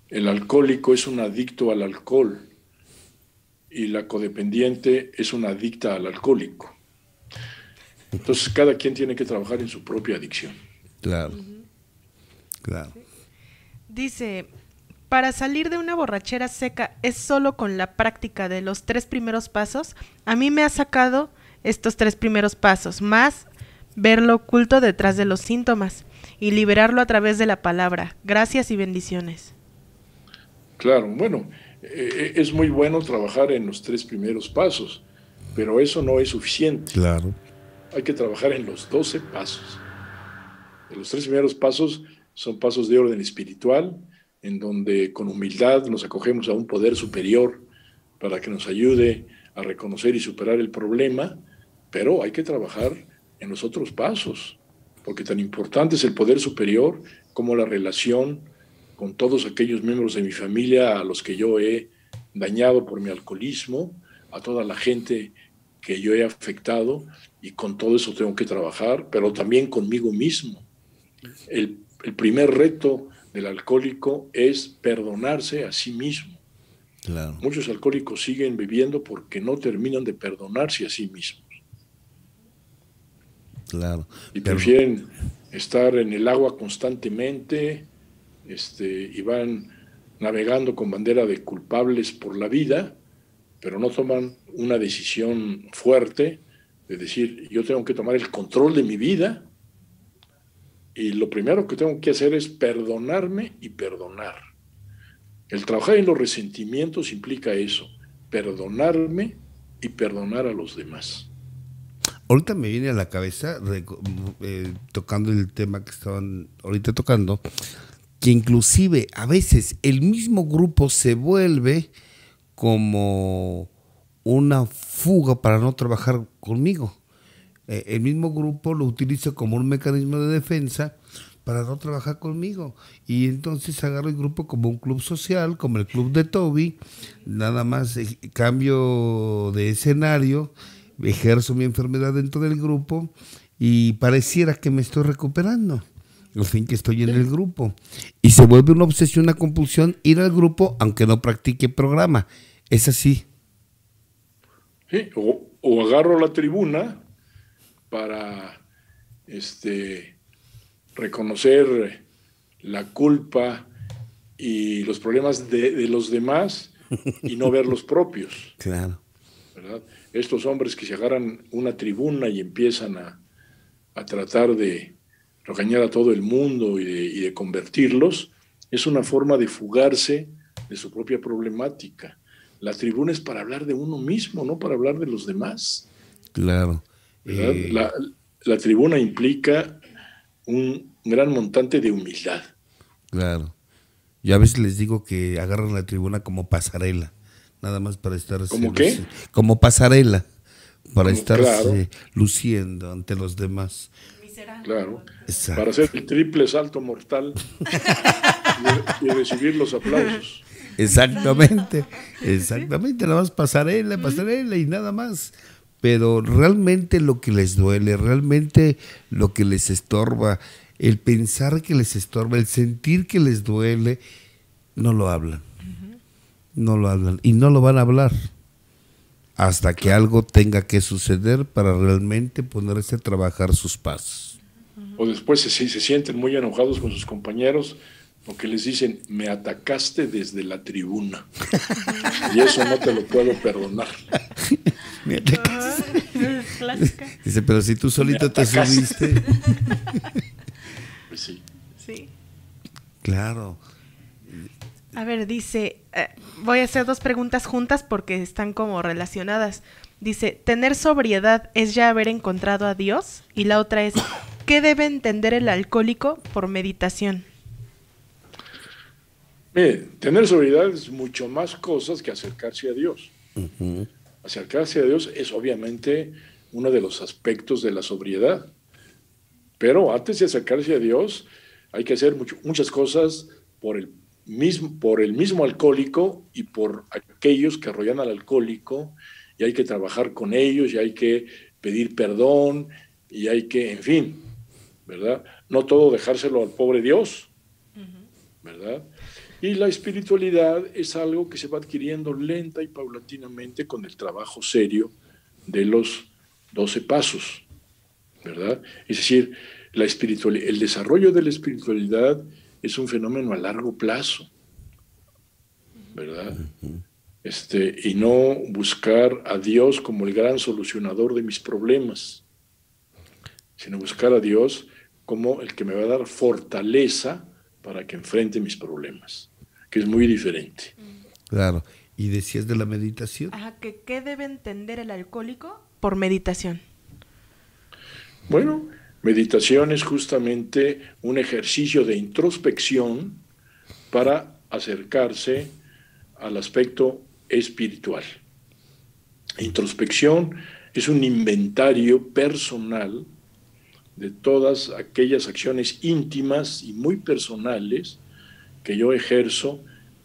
el alcohólico es un adicto al alcohol y la codependiente es una adicta al alcohólico. Entonces cada quien tiene que trabajar en su propia adicción. Claro, claro. Dice, para salir de una borrachera seca es solo con la práctica de los 3 primeros pasos. A mí me ha sacado estos 3 primeros pasos, más ver lo oculto detrás de los síntomas y liberarlo a través de la palabra. Gracias y bendiciones. Claro, bueno, es muy bueno trabajar en los 3 primeros pasos, pero eso no es suficiente. Claro. Hay que trabajar en los 12 pasos. Los 3 primeros pasos son pasos de orden espiritual, en donde con humildad nos acogemos a un poder superior para que nos ayude a reconocer y superar el problema, pero hay que trabajar en los otros pasos, porque tan importante es el poder superior como la relación con todos aquellos miembros de mi familia a los que yo he dañado por mi alcoholismo, a toda la gente que yo he afectado, y con todo eso tengo que trabajar, pero también conmigo mismo. El primer reto del alcohólico es perdonarse a sí mismo. Claro. Muchos alcohólicos siguen bebiendo porque no terminan de perdonarse a sí mismos. Claro. Y prefieren estar en el agua constantemente, y van navegando con bandera de culpables por la vida, pero no toman una decisión fuerte de decir, yo tengo que tomar el control de mi vida y lo primero que tengo que hacer es perdonarme y perdonar. El trabajar en los resentimientos implica eso, perdonarme y perdonar a los demás. Ahorita me viene a la cabeza, tocando el tema que estaban ahorita tocando, que inclusive a veces el mismo grupo se vuelve como una fuga para no trabajar conmigo. El mismo grupo lo utiliza como un mecanismo de defensa para no trabajar conmigo. Y entonces agarro el grupo como un club social, como el club de Toby, nada más cambio de escenario, ejerzo mi enfermedad dentro del grupo y pareciera que me estoy recuperando, al fin que estoy en el grupo. Y se vuelve una obsesión, una compulsión ir al grupo aunque no practique programa. Es así. Sí, o agarro la tribuna para reconocer la culpa y los problemas de los demás y no ver los propios. Claro. ¿Verdad? Estos hombres que se agarran una tribuna y empiezan a tratar de regañar a todo el mundo y de convertirlos, es una forma de fugarse de su propia problemática. La tribuna es para hablar de uno mismo, no para hablar de los demás. Claro. La tribuna implica un gran montante de humildad. Claro. Yo a veces les digo que agarran la tribuna como pasarela, nada más para estar... ¿Cómo qué? Como pasarela, para estarse claro, luciendo ante los demás. Claro. Exacto. Para hacer el triple salto mortal y recibir los aplausos. Exactamente, nada más pasarela y nada más. Pero realmente lo que les duele, realmente lo que les estorba, el pensar que les estorba, el sentir que les duele, no lo hablan. No lo hablan y no lo van a hablar hasta que algo tenga que suceder para realmente ponerse a trabajar sus pasos. O después se sienten muy enojados con sus compañeros porque les dicen, me atacaste desde la tribuna. Y eso no te lo puedo perdonar. Me atacaste. Dice, pero si tú solito te subiste. Pues sí. Sí. Claro. A ver, dice, voy a hacer dos preguntas juntas porque están como relacionadas. Dice, ¿tener sobriedad es ya haber encontrado a Dios? Y la otra es, ¿qué debe entender el alcohólico por meditación? Mire, tener sobriedad es mucho más cosas que acercarse a Dios. Uh-huh. Acercarse a Dios es obviamente uno de los aspectos de la sobriedad. Pero antes de acercarse a Dios hay que hacer muchas cosas por el mismo alcohólico y por aquellos que arrollan al alcohólico, y hay que trabajar con ellos, y hay que pedir perdón, y hay que, en fin, ¿verdad? No todo dejárselo al pobre Dios, ¿verdad? Y la espiritualidad es algo que se va adquiriendo lenta y paulatinamente con el trabajo serio de los 12 pasos, ¿verdad? Es decir, el desarrollo de la espiritualidad es un fenómeno a largo plazo, ¿verdad? Y no buscar a Dios como el gran solucionador de mis problemas, sino buscar a Dios como el que me va a dar fortaleza para que enfrente mis problemas, que es muy diferente. Claro. ¿Y decías de la meditación? Ajá, ¿qué debe entender el alcohólico por meditación? Bueno, meditación es justamente un ejercicio de introspección para acercarse al aspecto espiritual. Introspección es un inventario personal de todas aquellas acciones íntimas y muy personales que yo ejerzo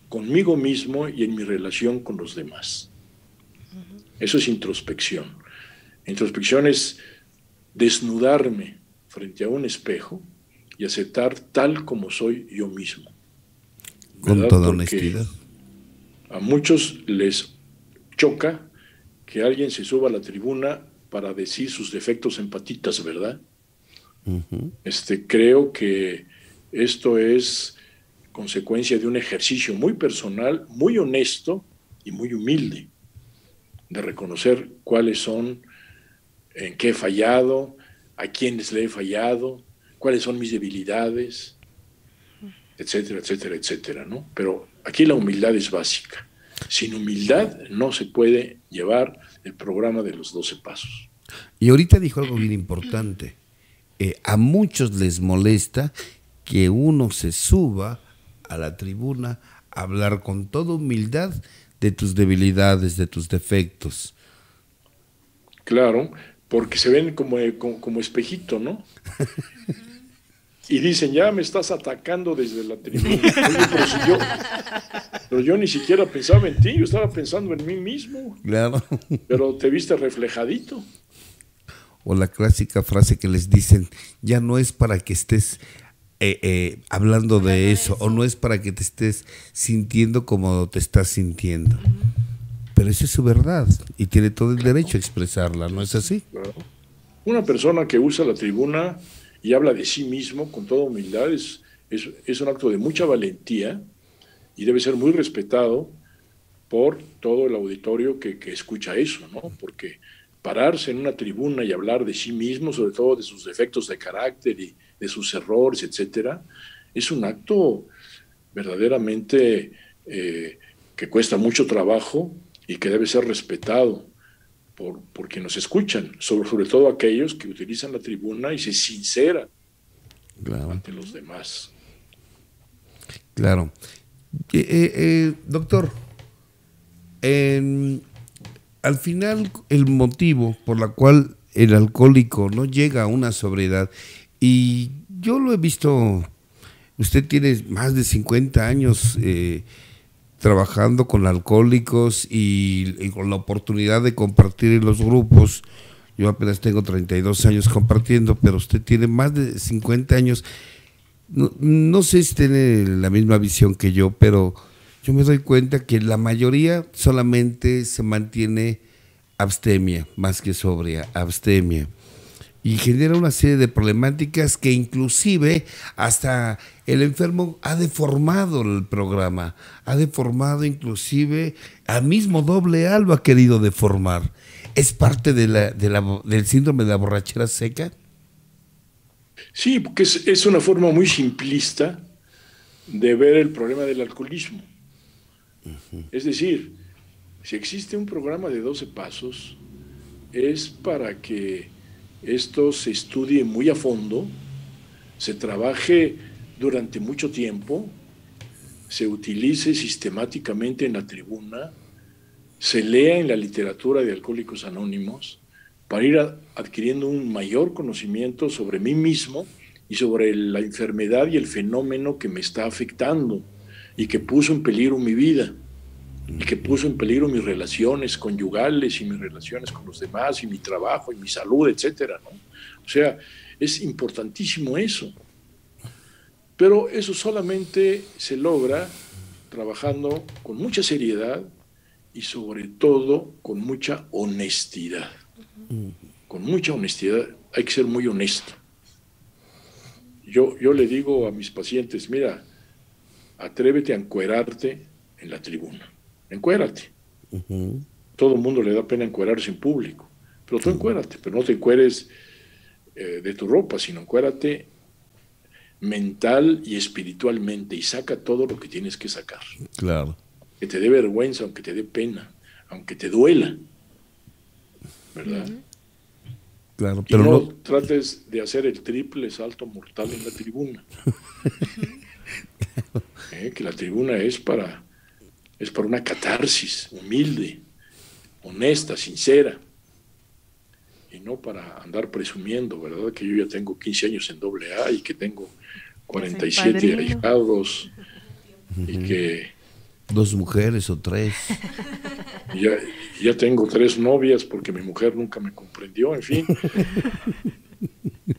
conmigo mismo y en mi relación con los demás. Eso es introspección. Introspección es desnudarme frente a un espejo y aceptar tal como soy yo mismo. Con toda honestidad. A muchos les choca que alguien se suba a la tribuna para decir sus defectos en patitas, ¿verdad? Uh-huh. Creo que esto es consecuencia de un ejercicio muy personal, muy honesto y muy humilde, de reconocer cuáles son, en qué he fallado, a quiénes le he fallado, cuáles son mis debilidades, etcétera, etcétera, etcétera, ¿no? Pero aquí la humildad es básica. Sin humildad no se puede llevar el programa de los 12 pasos. Y ahorita dijo algo bien importante. A muchos les molesta que uno se suba a la tribuna a hablar con toda humildad de tus debilidades, de tus defectos. Claro, porque se ven como espejito, ¿no? y dicen, ya me estás atacando desde la tribuna. Oye, pero yo ni siquiera pensaba en ti, yo estaba pensando en mí mismo. Claro. Pero te viste reflejadito. O la clásica frase que les dicen, ya no es para que estés hablando de eso, o no es para que te estés sintiendo como te estás sintiendo. Pero esa es su verdad y tiene todo el derecho a expresarla, ¿no es así? Claro. Una persona que usa la tribuna y habla de sí mismo con toda humildad es un acto de mucha valentía y debe ser muy respetado por todo el auditorio que escucha eso, ¿no? Porque pararse en una tribuna y hablar de sí mismo, sobre todo de sus defectos de carácter y de sus errores, etcétera, es un acto verdaderamente que cuesta mucho trabajo y que debe ser respetado por quienes nos escuchan, sobre todo aquellos que utilizan la tribuna y se sinceran ante los demás. Claro. Doctor, al final el motivo por la cual el alcohólico no llega a una sobriedad, y yo lo he visto, usted tiene más de 50 años trabajando con alcohólicos y con la oportunidad de compartir en los grupos. Yo apenas tengo 32 años compartiendo, pero usted tiene más de 50 años. No sé si tiene la misma visión que yo, pero yo me doy cuenta que la mayoría solamente se mantiene abstemia, más que sobria, abstemia. Y genera una serie de problemáticas que inclusive hasta el enfermo ha deformado el programa, ha deformado inclusive, al mismo AA lo ha querido deformar. ¿Es parte del síndrome de la borrachera seca? Sí, porque es una forma muy simplista de ver el problema del alcoholismo. Es decir, si existe un programa de 12 pasos, es para que esto se estudie muy a fondo, se trabaje durante mucho tiempo, se utilice sistemáticamente en la tribuna, se lea en la literatura de Alcohólicos Anónimos, para ir adquiriendo un mayor conocimiento sobre mí mismo y sobre la enfermedad y el fenómeno que me está afectando y que puso en peligro mi vida y que puso en peligro mis relaciones conyugales y mis relaciones con los demás y mi trabajo y mi salud, etcétera, ¿no? O sea, es importantísimo eso. Pero eso solamente se logra trabajando con mucha seriedad y sobre todo con mucha honestidad. Con mucha honestidad, hay que ser muy honesto. Yo le digo a mis pacientes, mira, atrévete a encuerarte en la tribuna. Encuérate. Todo el mundo le da pena encuerarse en público, pero tú encuérate, pero no te encueres de tu ropa, sino encuérate mental y espiritualmente y saca todo lo que tienes que sacar. Claro. Que te dé vergüenza, aunque te dé pena, aunque te duela, ¿verdad? Claro, pero y no trates de hacer el triple salto mortal en la tribuna. Que la tribuna es para una catarsis humilde, honesta, sincera, y no para andar presumiendo, ¿verdad? Que yo ya tengo 15 años en AA y que tengo 47 ahijados y que 2 mujeres o 3. Ya tengo 3 novias porque mi mujer nunca me comprendió, en fin.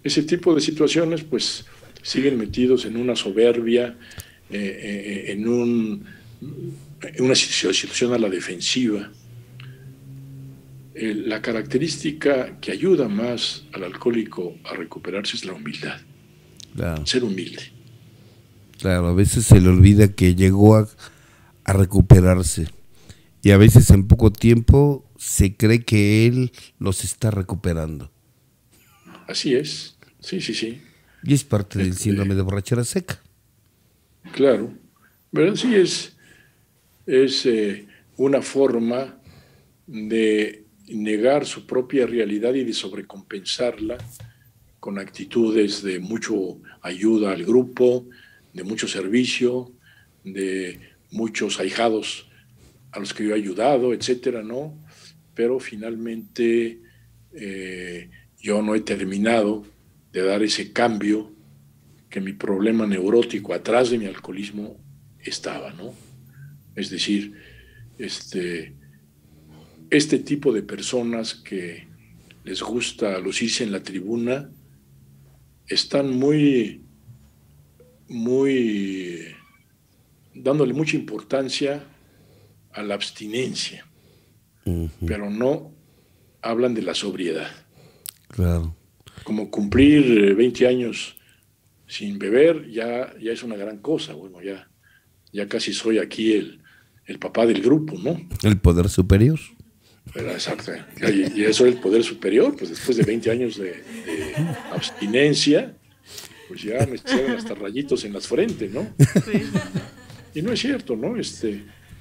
Ese tipo de situaciones pues siguen metidos en una soberbia, en una situación a la defensiva. La característica que ayuda más al alcohólico a recuperarse es la humildad. Claro. Ser humilde. Claro, a veces se le olvida que llegó a recuperarse y a veces en poco tiempo se cree que él los está recuperando. Así es, sí. Y es parte del síndrome de borrachera seca. Claro, ¿verdad? Sí, es una forma de negar su propia realidad y de sobrecompensarla con actitudes de mucho ayuda al grupo, de mucho servicio, de muchos ahijados a los que yo he ayudado, etcétera, ¿no? Pero finalmente yo no he terminado de dar ese cambio que mi problema neurótico atrás de mi alcoholismo estaba, ¿no? Es decir, este tipo de personas que les gusta lucirse en la tribuna están muy dándole mucha importancia a la abstinencia, pero no hablan de la sobriedad. Claro. Como cumplir 20 años sin beber ya es una gran cosa. Bueno, ya casi soy aquí el papá del grupo, ¿no? El poder superior. Pero, exacto. Y eso es el poder superior, pues después de 20 años de abstinencia, pues ya me salen hasta rayitos en las frentes, ¿no? Sí. Y no es cierto, ¿no?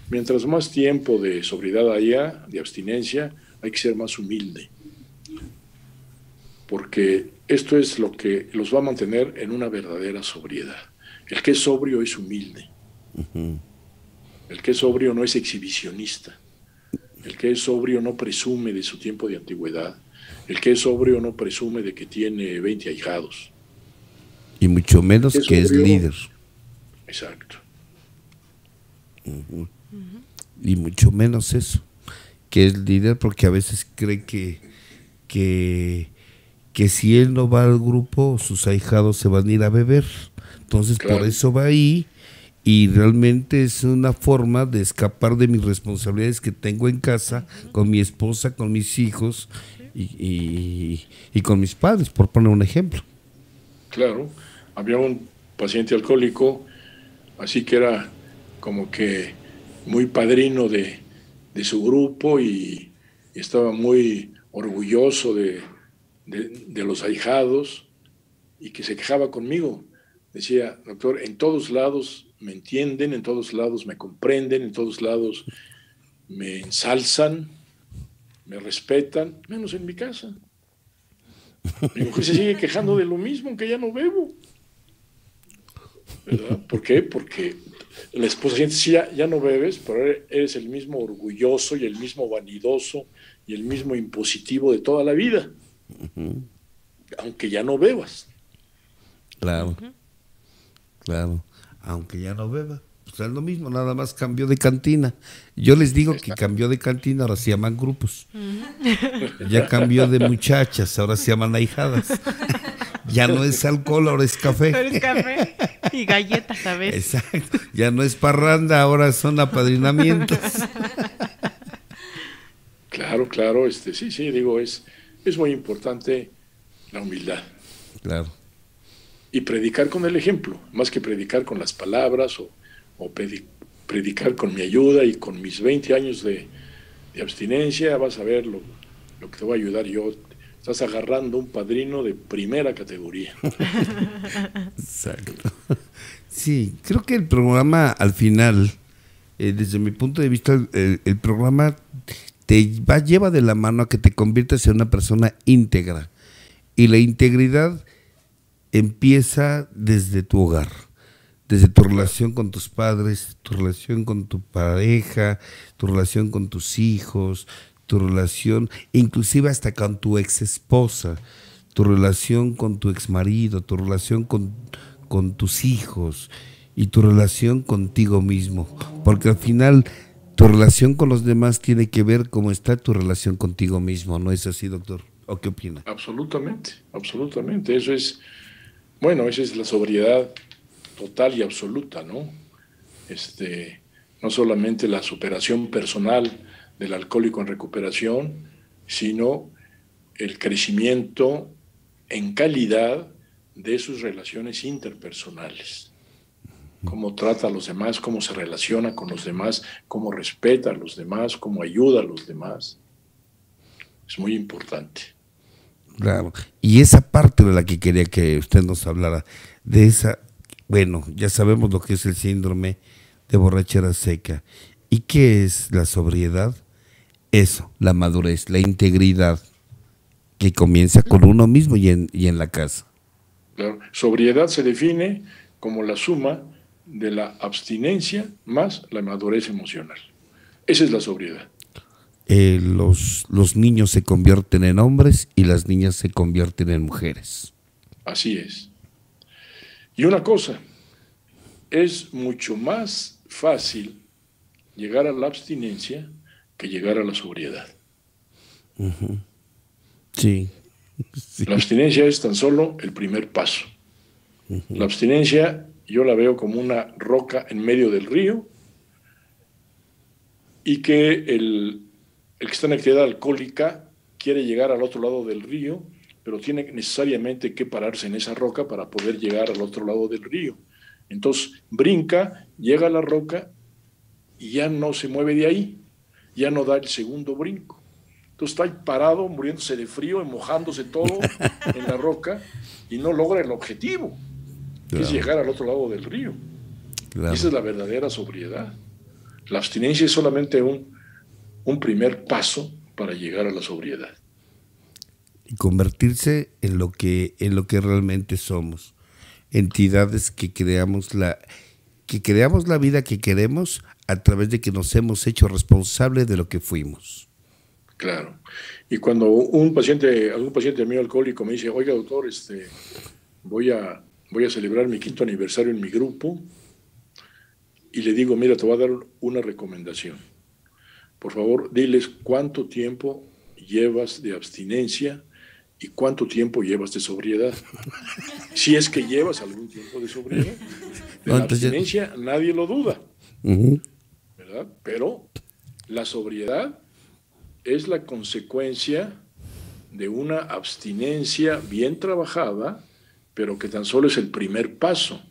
Mientras más tiempo de sobriedad haya, de abstinencia, hay que ser más humilde. Porque esto es lo que los va a mantener en una verdadera sobriedad. El que es sobrio es humilde. El que es sobrio no es exhibicionista. El que es sobrio no presume de su tiempo de antigüedad. El que es sobrio no presume de que tiene 20 ahijados. Y mucho menos que es líder. Exacto. Y mucho menos eso, que es líder, porque a veces cree que si él no va al grupo, sus ahijados se van a ir a beber. Entonces, claro, por eso va ahí, y realmente es una forma de escapar de mis responsabilidades que tengo en casa, con mi esposa, con mis hijos y con mis padres, por poner un ejemplo. Claro, había un paciente alcohólico, así que era como que muy padrino de su grupo y estaba muy orgulloso de los ahijados, y que se quejaba conmigo. Decía: doctor, en todos lados me entienden, en todos lados me comprenden, en todos lados me ensalzan, me respetan, menos en mi casa. Mi mujer se sigue quejando de lo mismo, aunque ya no bebo. ¿Verdad? ¿Por qué? Porque la esposa siente: sí, ya no bebes, pero eres el mismo orgulloso y el mismo vanidoso y el mismo impositivo de toda la vida, aunque ya no bebas. Claro, claro, aunque ya no beba. Pues es lo mismo, nada más cambió de cantina. Yo les digo que cambió de cantina, ahora se llaman grupos. Ya cambió de muchachas, ahora se llaman ahijadas. Ya no es alcohol, ahora es café. Ahora es café y galletas a veces. Exacto. Ya no es parranda, ahora son apadrinamientos. Claro, sí, digo, es muy importante la humildad. Claro. Y predicar con el ejemplo, más que predicar con las palabras o predicar con mi ayuda y con mis 20 años de abstinencia. Vas a ver lo que te voy a ayudar yo. Estás agarrando un padrino de primera categoría. Exacto. Sí, creo que el programa al final, desde mi punto de vista, el programa te lleva de la mano a que te conviertas en una persona íntegra. Y la integridad empieza desde tu hogar, desde tu relación con tus padres, tu relación con tu pareja, tu relación con tus hijos, tu relación, inclusive hasta con tu ex esposa, tu relación con tu ex marido, tu relación con tus hijos y tu relación contigo mismo, porque al final tu relación con los demás tiene que ver cómo está tu relación contigo mismo. ¿No es así, doctor? ¿O qué opina? Absolutamente. Esa es la sobriedad total y absoluta, ¿no? No solamente la superación personal del alcohólico en recuperación, sino el crecimiento en calidad de sus relaciones interpersonales. Cómo trata a los demás, cómo se relaciona con los demás, cómo respeta a los demás, cómo ayuda a los demás. Es muy importante. Claro. Y esa parte de la que quería que usted nos hablara, de esa, bueno, ya sabemos lo que es el síndrome de borrachera seca. ¿Y qué es la sobriedad? Eso, la madurez, la integridad, que comienza con uno mismo y en la casa. Claro. Sobriedad se define como la suma de la abstinencia más la madurez emocional. Esa es la sobriedad. Los niños se convierten en hombres y las niñas se convierten en mujeres. Así es. Y una cosa, es mucho más fácil llegar a la abstinencia que llegar a la sobriedad. Sí. La abstinencia es tan solo el primer paso. La abstinencia yo la veo como una roca en medio del río, y que el que está en actividad alcohólica quiere llegar al otro lado del río, pero tiene necesariamente que pararse en esa roca para poder llegar al otro lado del río. Entonces brinca, llega a la roca y ya no se mueve de ahí, ya no da el segundo brinco. Entonces está ahí parado, muriéndose de frío, mojándose todo en la roca, y no logra el objetivo, que es llegar al otro lado del río. Claro. Esa es la verdadera sobriedad. La abstinencia es solamente un primer paso para llegar a la sobriedad. Y convertirse en lo que realmente somos. Entidades que creamos la vida que queremos a través de que nos hemos hecho responsables de lo que fuimos. Claro. Y cuando algún paciente mío alcohólico me dice, oiga doctor, voy a celebrar mi 5º aniversario en mi grupo, y le digo, mira, te voy a dar una recomendación. Por favor, diles cuánto tiempo llevas de abstinencia y cuánto tiempo llevas de sobriedad. Si es que llevas algún tiempo de sobriedad. De la abstinencia nadie lo duda, ¿verdad? Pero la sobriedad es la consecuencia de una abstinencia bien trabajada, pero que tan solo es el primer paso.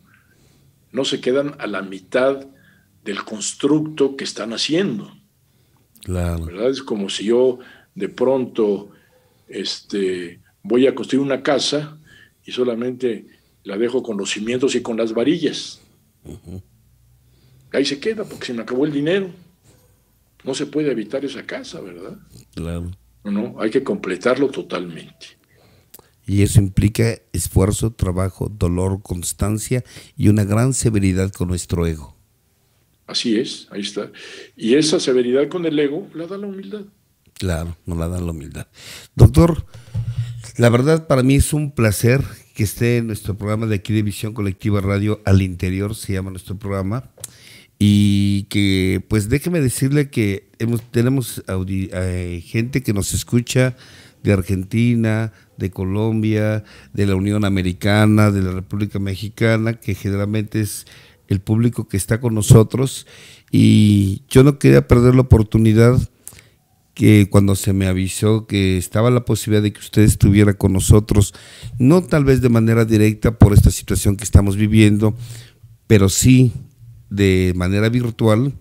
No se quedan a la mitad del constructo que están haciendo. Claro. ¿Verdad? Es como si yo de pronto voy a construir una casa y solamente la dejo con los cimientos y con las varillas. Ahí se queda porque se me acabó el dinero. No se puede habitar esa casa, ¿verdad? Claro. No, hay que completarlo totalmente. Y eso implica esfuerzo, trabajo, dolor, constancia y una gran severidad con nuestro ego. Así es, ahí está. Y esa severidad con el ego la da la humildad. Claro, nos la da la humildad. Doctor, la verdad para mí es un placer que esté en nuestro programa de aquí de Visión Colectiva Radio Al Interior, se llama nuestro programa, y que pues déjeme decirle que tenemos gente que nos escucha de Argentina, de Colombia, de la Unión Americana, de la República Mexicana, que generalmente es el público que está con nosotros, y yo no quería perder la oportunidad que cuando se me avisó que estaba la posibilidad de que usted estuviera con nosotros, no tal vez de manera directa por esta situación que estamos viviendo, pero sí de manera virtual,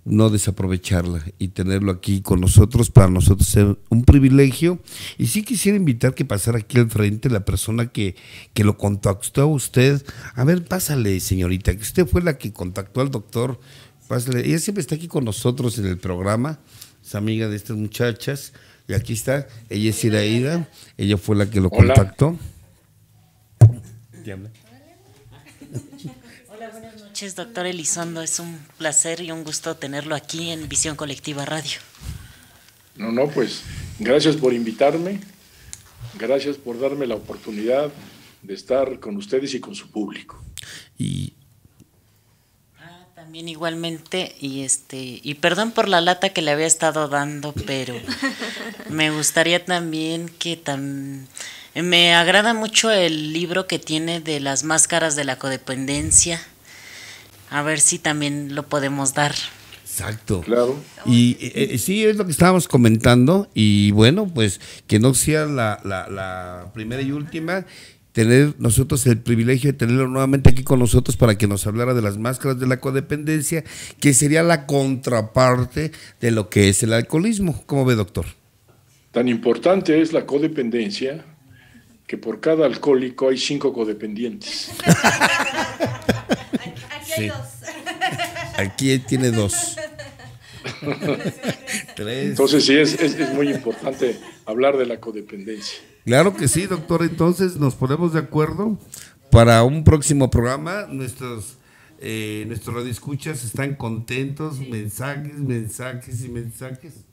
no desaprovecharla y tenerlo aquí con nosotros, para nosotros ser un privilegio. Y sí quisiera invitar que pasara aquí al frente la persona que lo contactó a usted. A ver, pásale, señorita, que usted fue la que contactó al doctor. Pásale. Ella siempre está aquí con nosotros en el programa, es amiga de estas muchachas, y aquí está, ella es Iraída, ella fue la que lo contactó. Hola, buenas noches, doctor Elizondo. Es un placer y un gusto tenerlo aquí en Visión Colectiva Radio. No, pues gracias por invitarme, gracias por darme la oportunidad de estar con ustedes y con su público. También igualmente, y perdón por la lata que le había estado dando, pero me gustaría también que me agrada mucho el libro que tiene de las máscaras de la codependencia. A ver si también lo podemos dar. Exacto. Claro. Y sí, es lo que estábamos comentando, y bueno, pues que no sea la primera y última, tener nosotros el privilegio de tenerlo nuevamente aquí con nosotros para que nos hablara de las máscaras de la codependencia, que sería la contraparte de lo que es el alcoholismo. ¿Cómo ve, doctor? Tan importante es la codependencia que por cada alcohólico hay 5 codependientes. Aquí hay 2. Aquí tiene 2. 3. Entonces sí, es muy importante hablar de la codependencia. Claro que sí, doctor. Entonces nos ponemos de acuerdo para un próximo programa. Nuestros radioescuchas están contentos, sí. mensajes.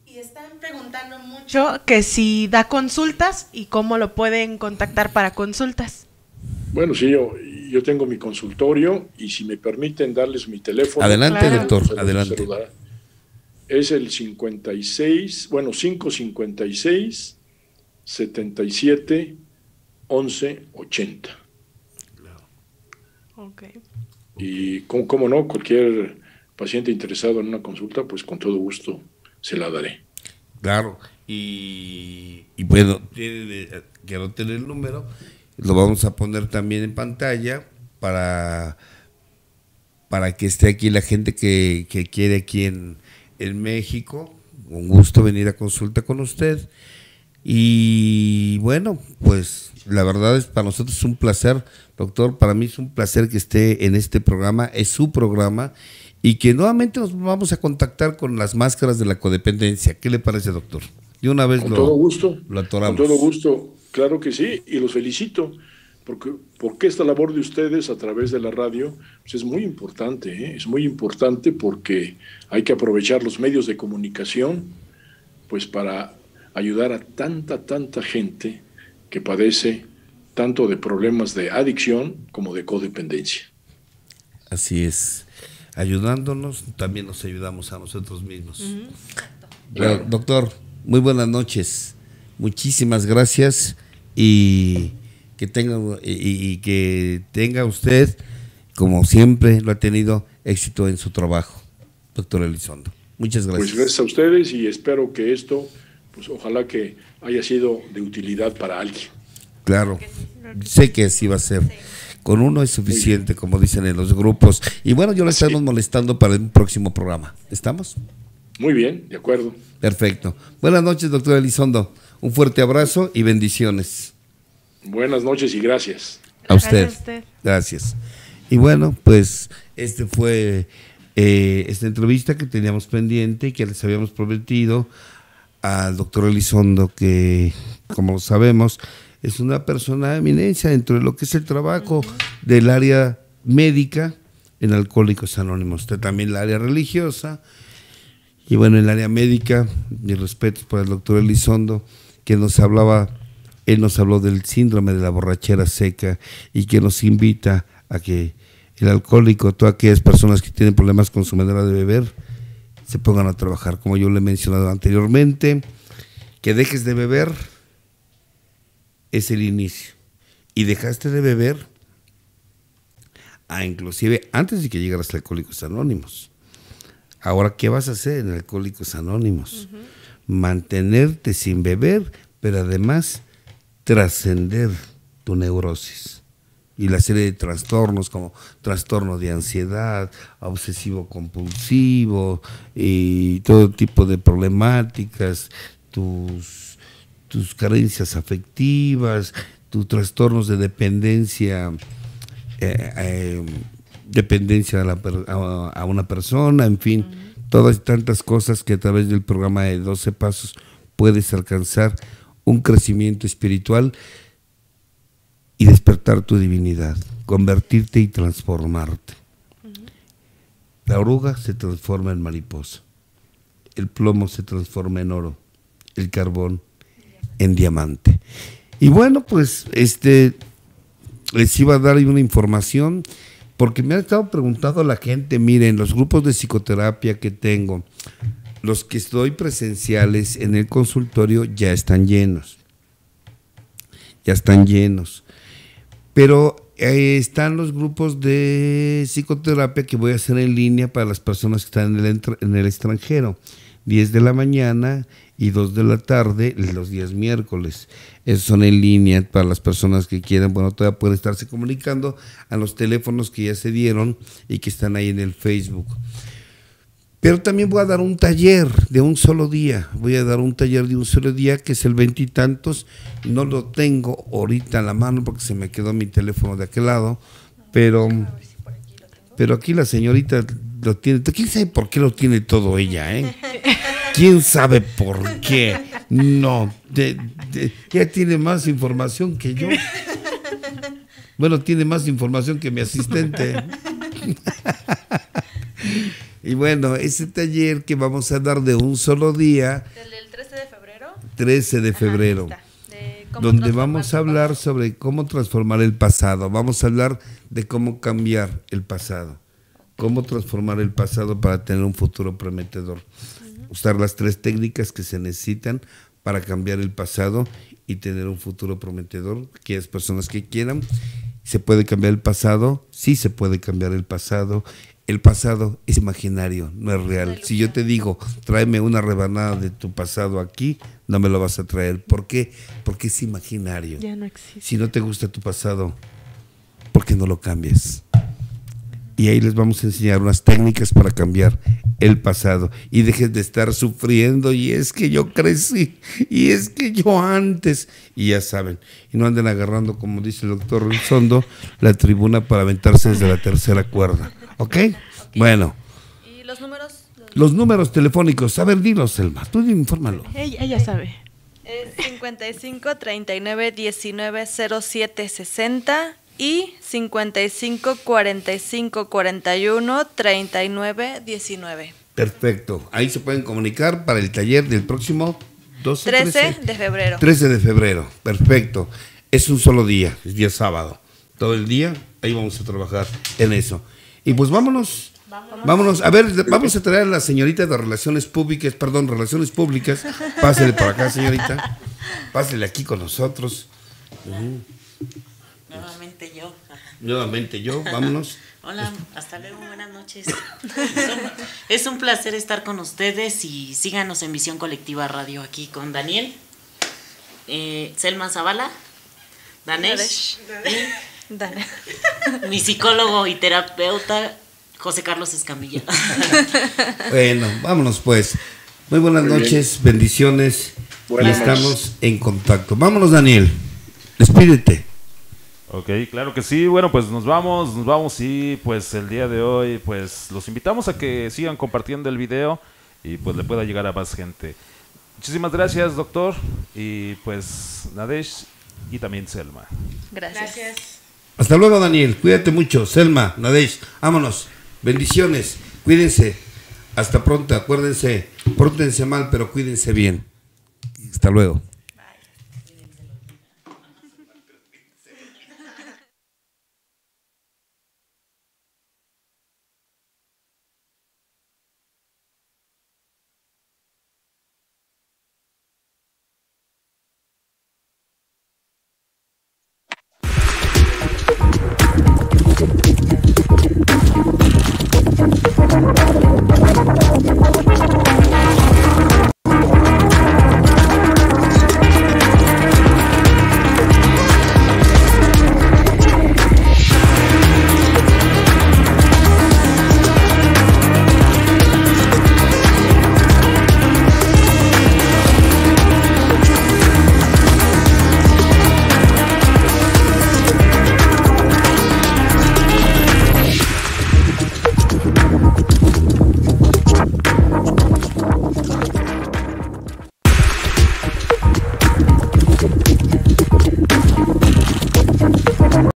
Y están preguntando mucho que si da consultas y cómo lo pueden contactar para consultas. Bueno, sí, yo yo tengo mi consultorio y si me permiten darles mi teléfono. Adelante, claro, doctor, adelante. Celular. Es el 556 77 11 80. Okay. Y cómo no, cualquier paciente interesado en una consulta, pues con todo gusto se la daré. Claro, y bueno, quiero tener el número, lo vamos a poner también en pantalla para que esté aquí la gente que quiere aquí en México, con gusto venir a consulta con usted. Y bueno, pues la verdad es para nosotros es un placer, doctor, para mí es un placer que esté en este programa, es su programa, y que nuevamente nos vamos a contactar con las máscaras de la codependencia. ¿Qué le parece, doctor? De una vez todo gusto, lo atoramos. Con todo gusto, claro que sí, y los felicito, porque esta labor de ustedes a través de la radio pues es muy importante, ¿eh? Es muy importante porque hay que aprovechar los medios de comunicación pues para ayudar a tanta gente que padece tanto de problemas de adicción como de codependencia. Así es. Ayudándonos, también nos ayudamos a nosotros mismos. Claro. Doctor, muy buenas noches. Muchísimas gracias y que tenga usted, como siempre lo ha tenido, éxito en su trabajo, doctor Elizondo. Muchas gracias. Pues gracias a ustedes y espero que esto, pues ojalá que haya sido de utilidad para alguien. Claro, sé que así va a ser. Con uno es suficiente, como dicen en los grupos. Y bueno, yo le estamos molestando para el próximo programa. ¿Estamos? Muy bien, de acuerdo. Perfecto. Buenas noches, doctor Elizondo. Un fuerte abrazo y bendiciones. Buenas noches y gracias. A usted. Gracias a usted. Gracias. Y bueno, pues este fue esta entrevista que teníamos pendiente y que les habíamos prometido al doctor Elizondo, que como sabemos es una persona de eminencia dentro de lo que es el trabajo del área médica en Alcohólicos Anónimos. Usted también el área religiosa. Y bueno, en el área médica, mis respetos para el doctor Elizondo, que nos habló del síndrome de la borrachera seca y que nos invita a que el alcohólico, todas aquellas personas que tienen problemas con su manera de beber, se pongan a trabajar. Como yo le he mencionado anteriormente, que dejes de beber es el inicio. Y dejaste de beber inclusive antes de que llegaras a Alcohólicos Anónimos. Ahora, ¿qué vas a hacer en Alcohólicos Anónimos? Mantenerte sin beber, pero además trascender tu neurosis y la serie de trastornos como trastorno de ansiedad, obsesivo compulsivo y todo tipo de problemáticas, tus carencias afectivas, tus trastornos de dependencia a una persona, en fin, todas tantas cosas que a través del programa de 12 Pasos puedes alcanzar un crecimiento espiritual y despertar tu divinidad, convertirte y transformarte. La oruga se transforma en mariposa, el plomo se transforma en oro, el carbón en diamante. Y bueno, pues les iba a dar una información, porque me ha estado preguntando la gente, miren, los grupos de psicoterapia que tengo, los que estoy presenciales en el consultorio ya están llenos, pero están los grupos de psicoterapia que voy a hacer en línea para las personas que están en el extranjero, 10 de la mañana y 2 de la tarde los días miércoles. Esos son en línea para las personas que quieran. Bueno, todavía pueden estarse comunicando a los teléfonos que ya se dieron y que están ahí en el Facebook. Pero también voy a dar un taller de un solo día. Que es el 20 y tantos. No lo tengo ahorita en la mano porque se me quedó mi teléfono de aquel lado. Pero aquí la señorita lo tiene. ¿Quién sabe por qué lo tiene todo ella, ¿Quién sabe por qué? No, ella tiene más información que yo. Bueno, tiene más información que mi asistente. Y bueno, ese taller que vamos a dar de un solo día. ¿El 13 de febrero? 13 de febrero. ¿De donde vamos a hablar sobre cómo transformar el pasado. Vamos a hablar de cómo cambiar el pasado, cómo transformar el pasado para tener un futuro prometedor. Usar las 3 técnicas que se necesitan para cambiar el pasado y tener un futuro prometedor. Aquellas personas que quieran, ¿se puede cambiar el pasado? Sí, se puede cambiar el pasado. El pasado es imaginario, no es real. Si yo te digo, tráeme una rebanada de tu pasado aquí, no me lo vas a traer. ¿Por qué? Porque es imaginario. Ya no existe. Si no te gusta tu pasado, ¿por qué no lo cambias? Y ahí les vamos a enseñar unas técnicas para cambiar el pasado. Y dejes de estar sufriendo, y es que yo crecí, y es que yo antes, y ya saben. Y no anden agarrando, como dice el doctor Renzondo, la tribuna para aventarse desde la 3ª cuerda. ¿Ok? Bueno. ¿Y los números? Los números telefónicos. A ver, dilos, Selma. Tú infórmalo. Ella sabe. Es 55 39 19 07 60 y 55 45 41 39 19. Perfecto. Ahí se pueden comunicar para el taller del próximo 13 de febrero. 13 de febrero. Perfecto. Es un solo día, es día sábado. Todo el día, ahí vamos a trabajar en eso. Y pues vámonos. Vámonos. A ver, vamos a traer a la señorita de Relaciones Públicas. Pásele por acá, señorita. Pásele aquí con nosotros. Nuevamente yo, vámonos. Hola, hasta luego, buenas noches. Es un placer estar con ustedes y síganos en Visión Colectiva Radio aquí con Daniel, Selma Zavala, Danesh, mi psicólogo y terapeuta José Carlos Escamilla. Bueno, vámonos pues. Muy buenas noches, bendiciones. Y estamos en contacto. Vámonos, Daniel. Despídete. Ok, claro que sí. Bueno, pues nos vamos y pues el día de hoy pues los invitamos a que sigan compartiendo el video y pues le pueda llegar a más gente. Muchísimas gracias, doctor, y pues Nadesh y también Selma. Gracias. Hasta luego, Daniel. Cuídate mucho. Selma, Nadesh, vámonos. Bendiciones. Cuídense. Hasta pronto. Acuérdense, pórtense mal, pero cuídense bien. Hasta luego.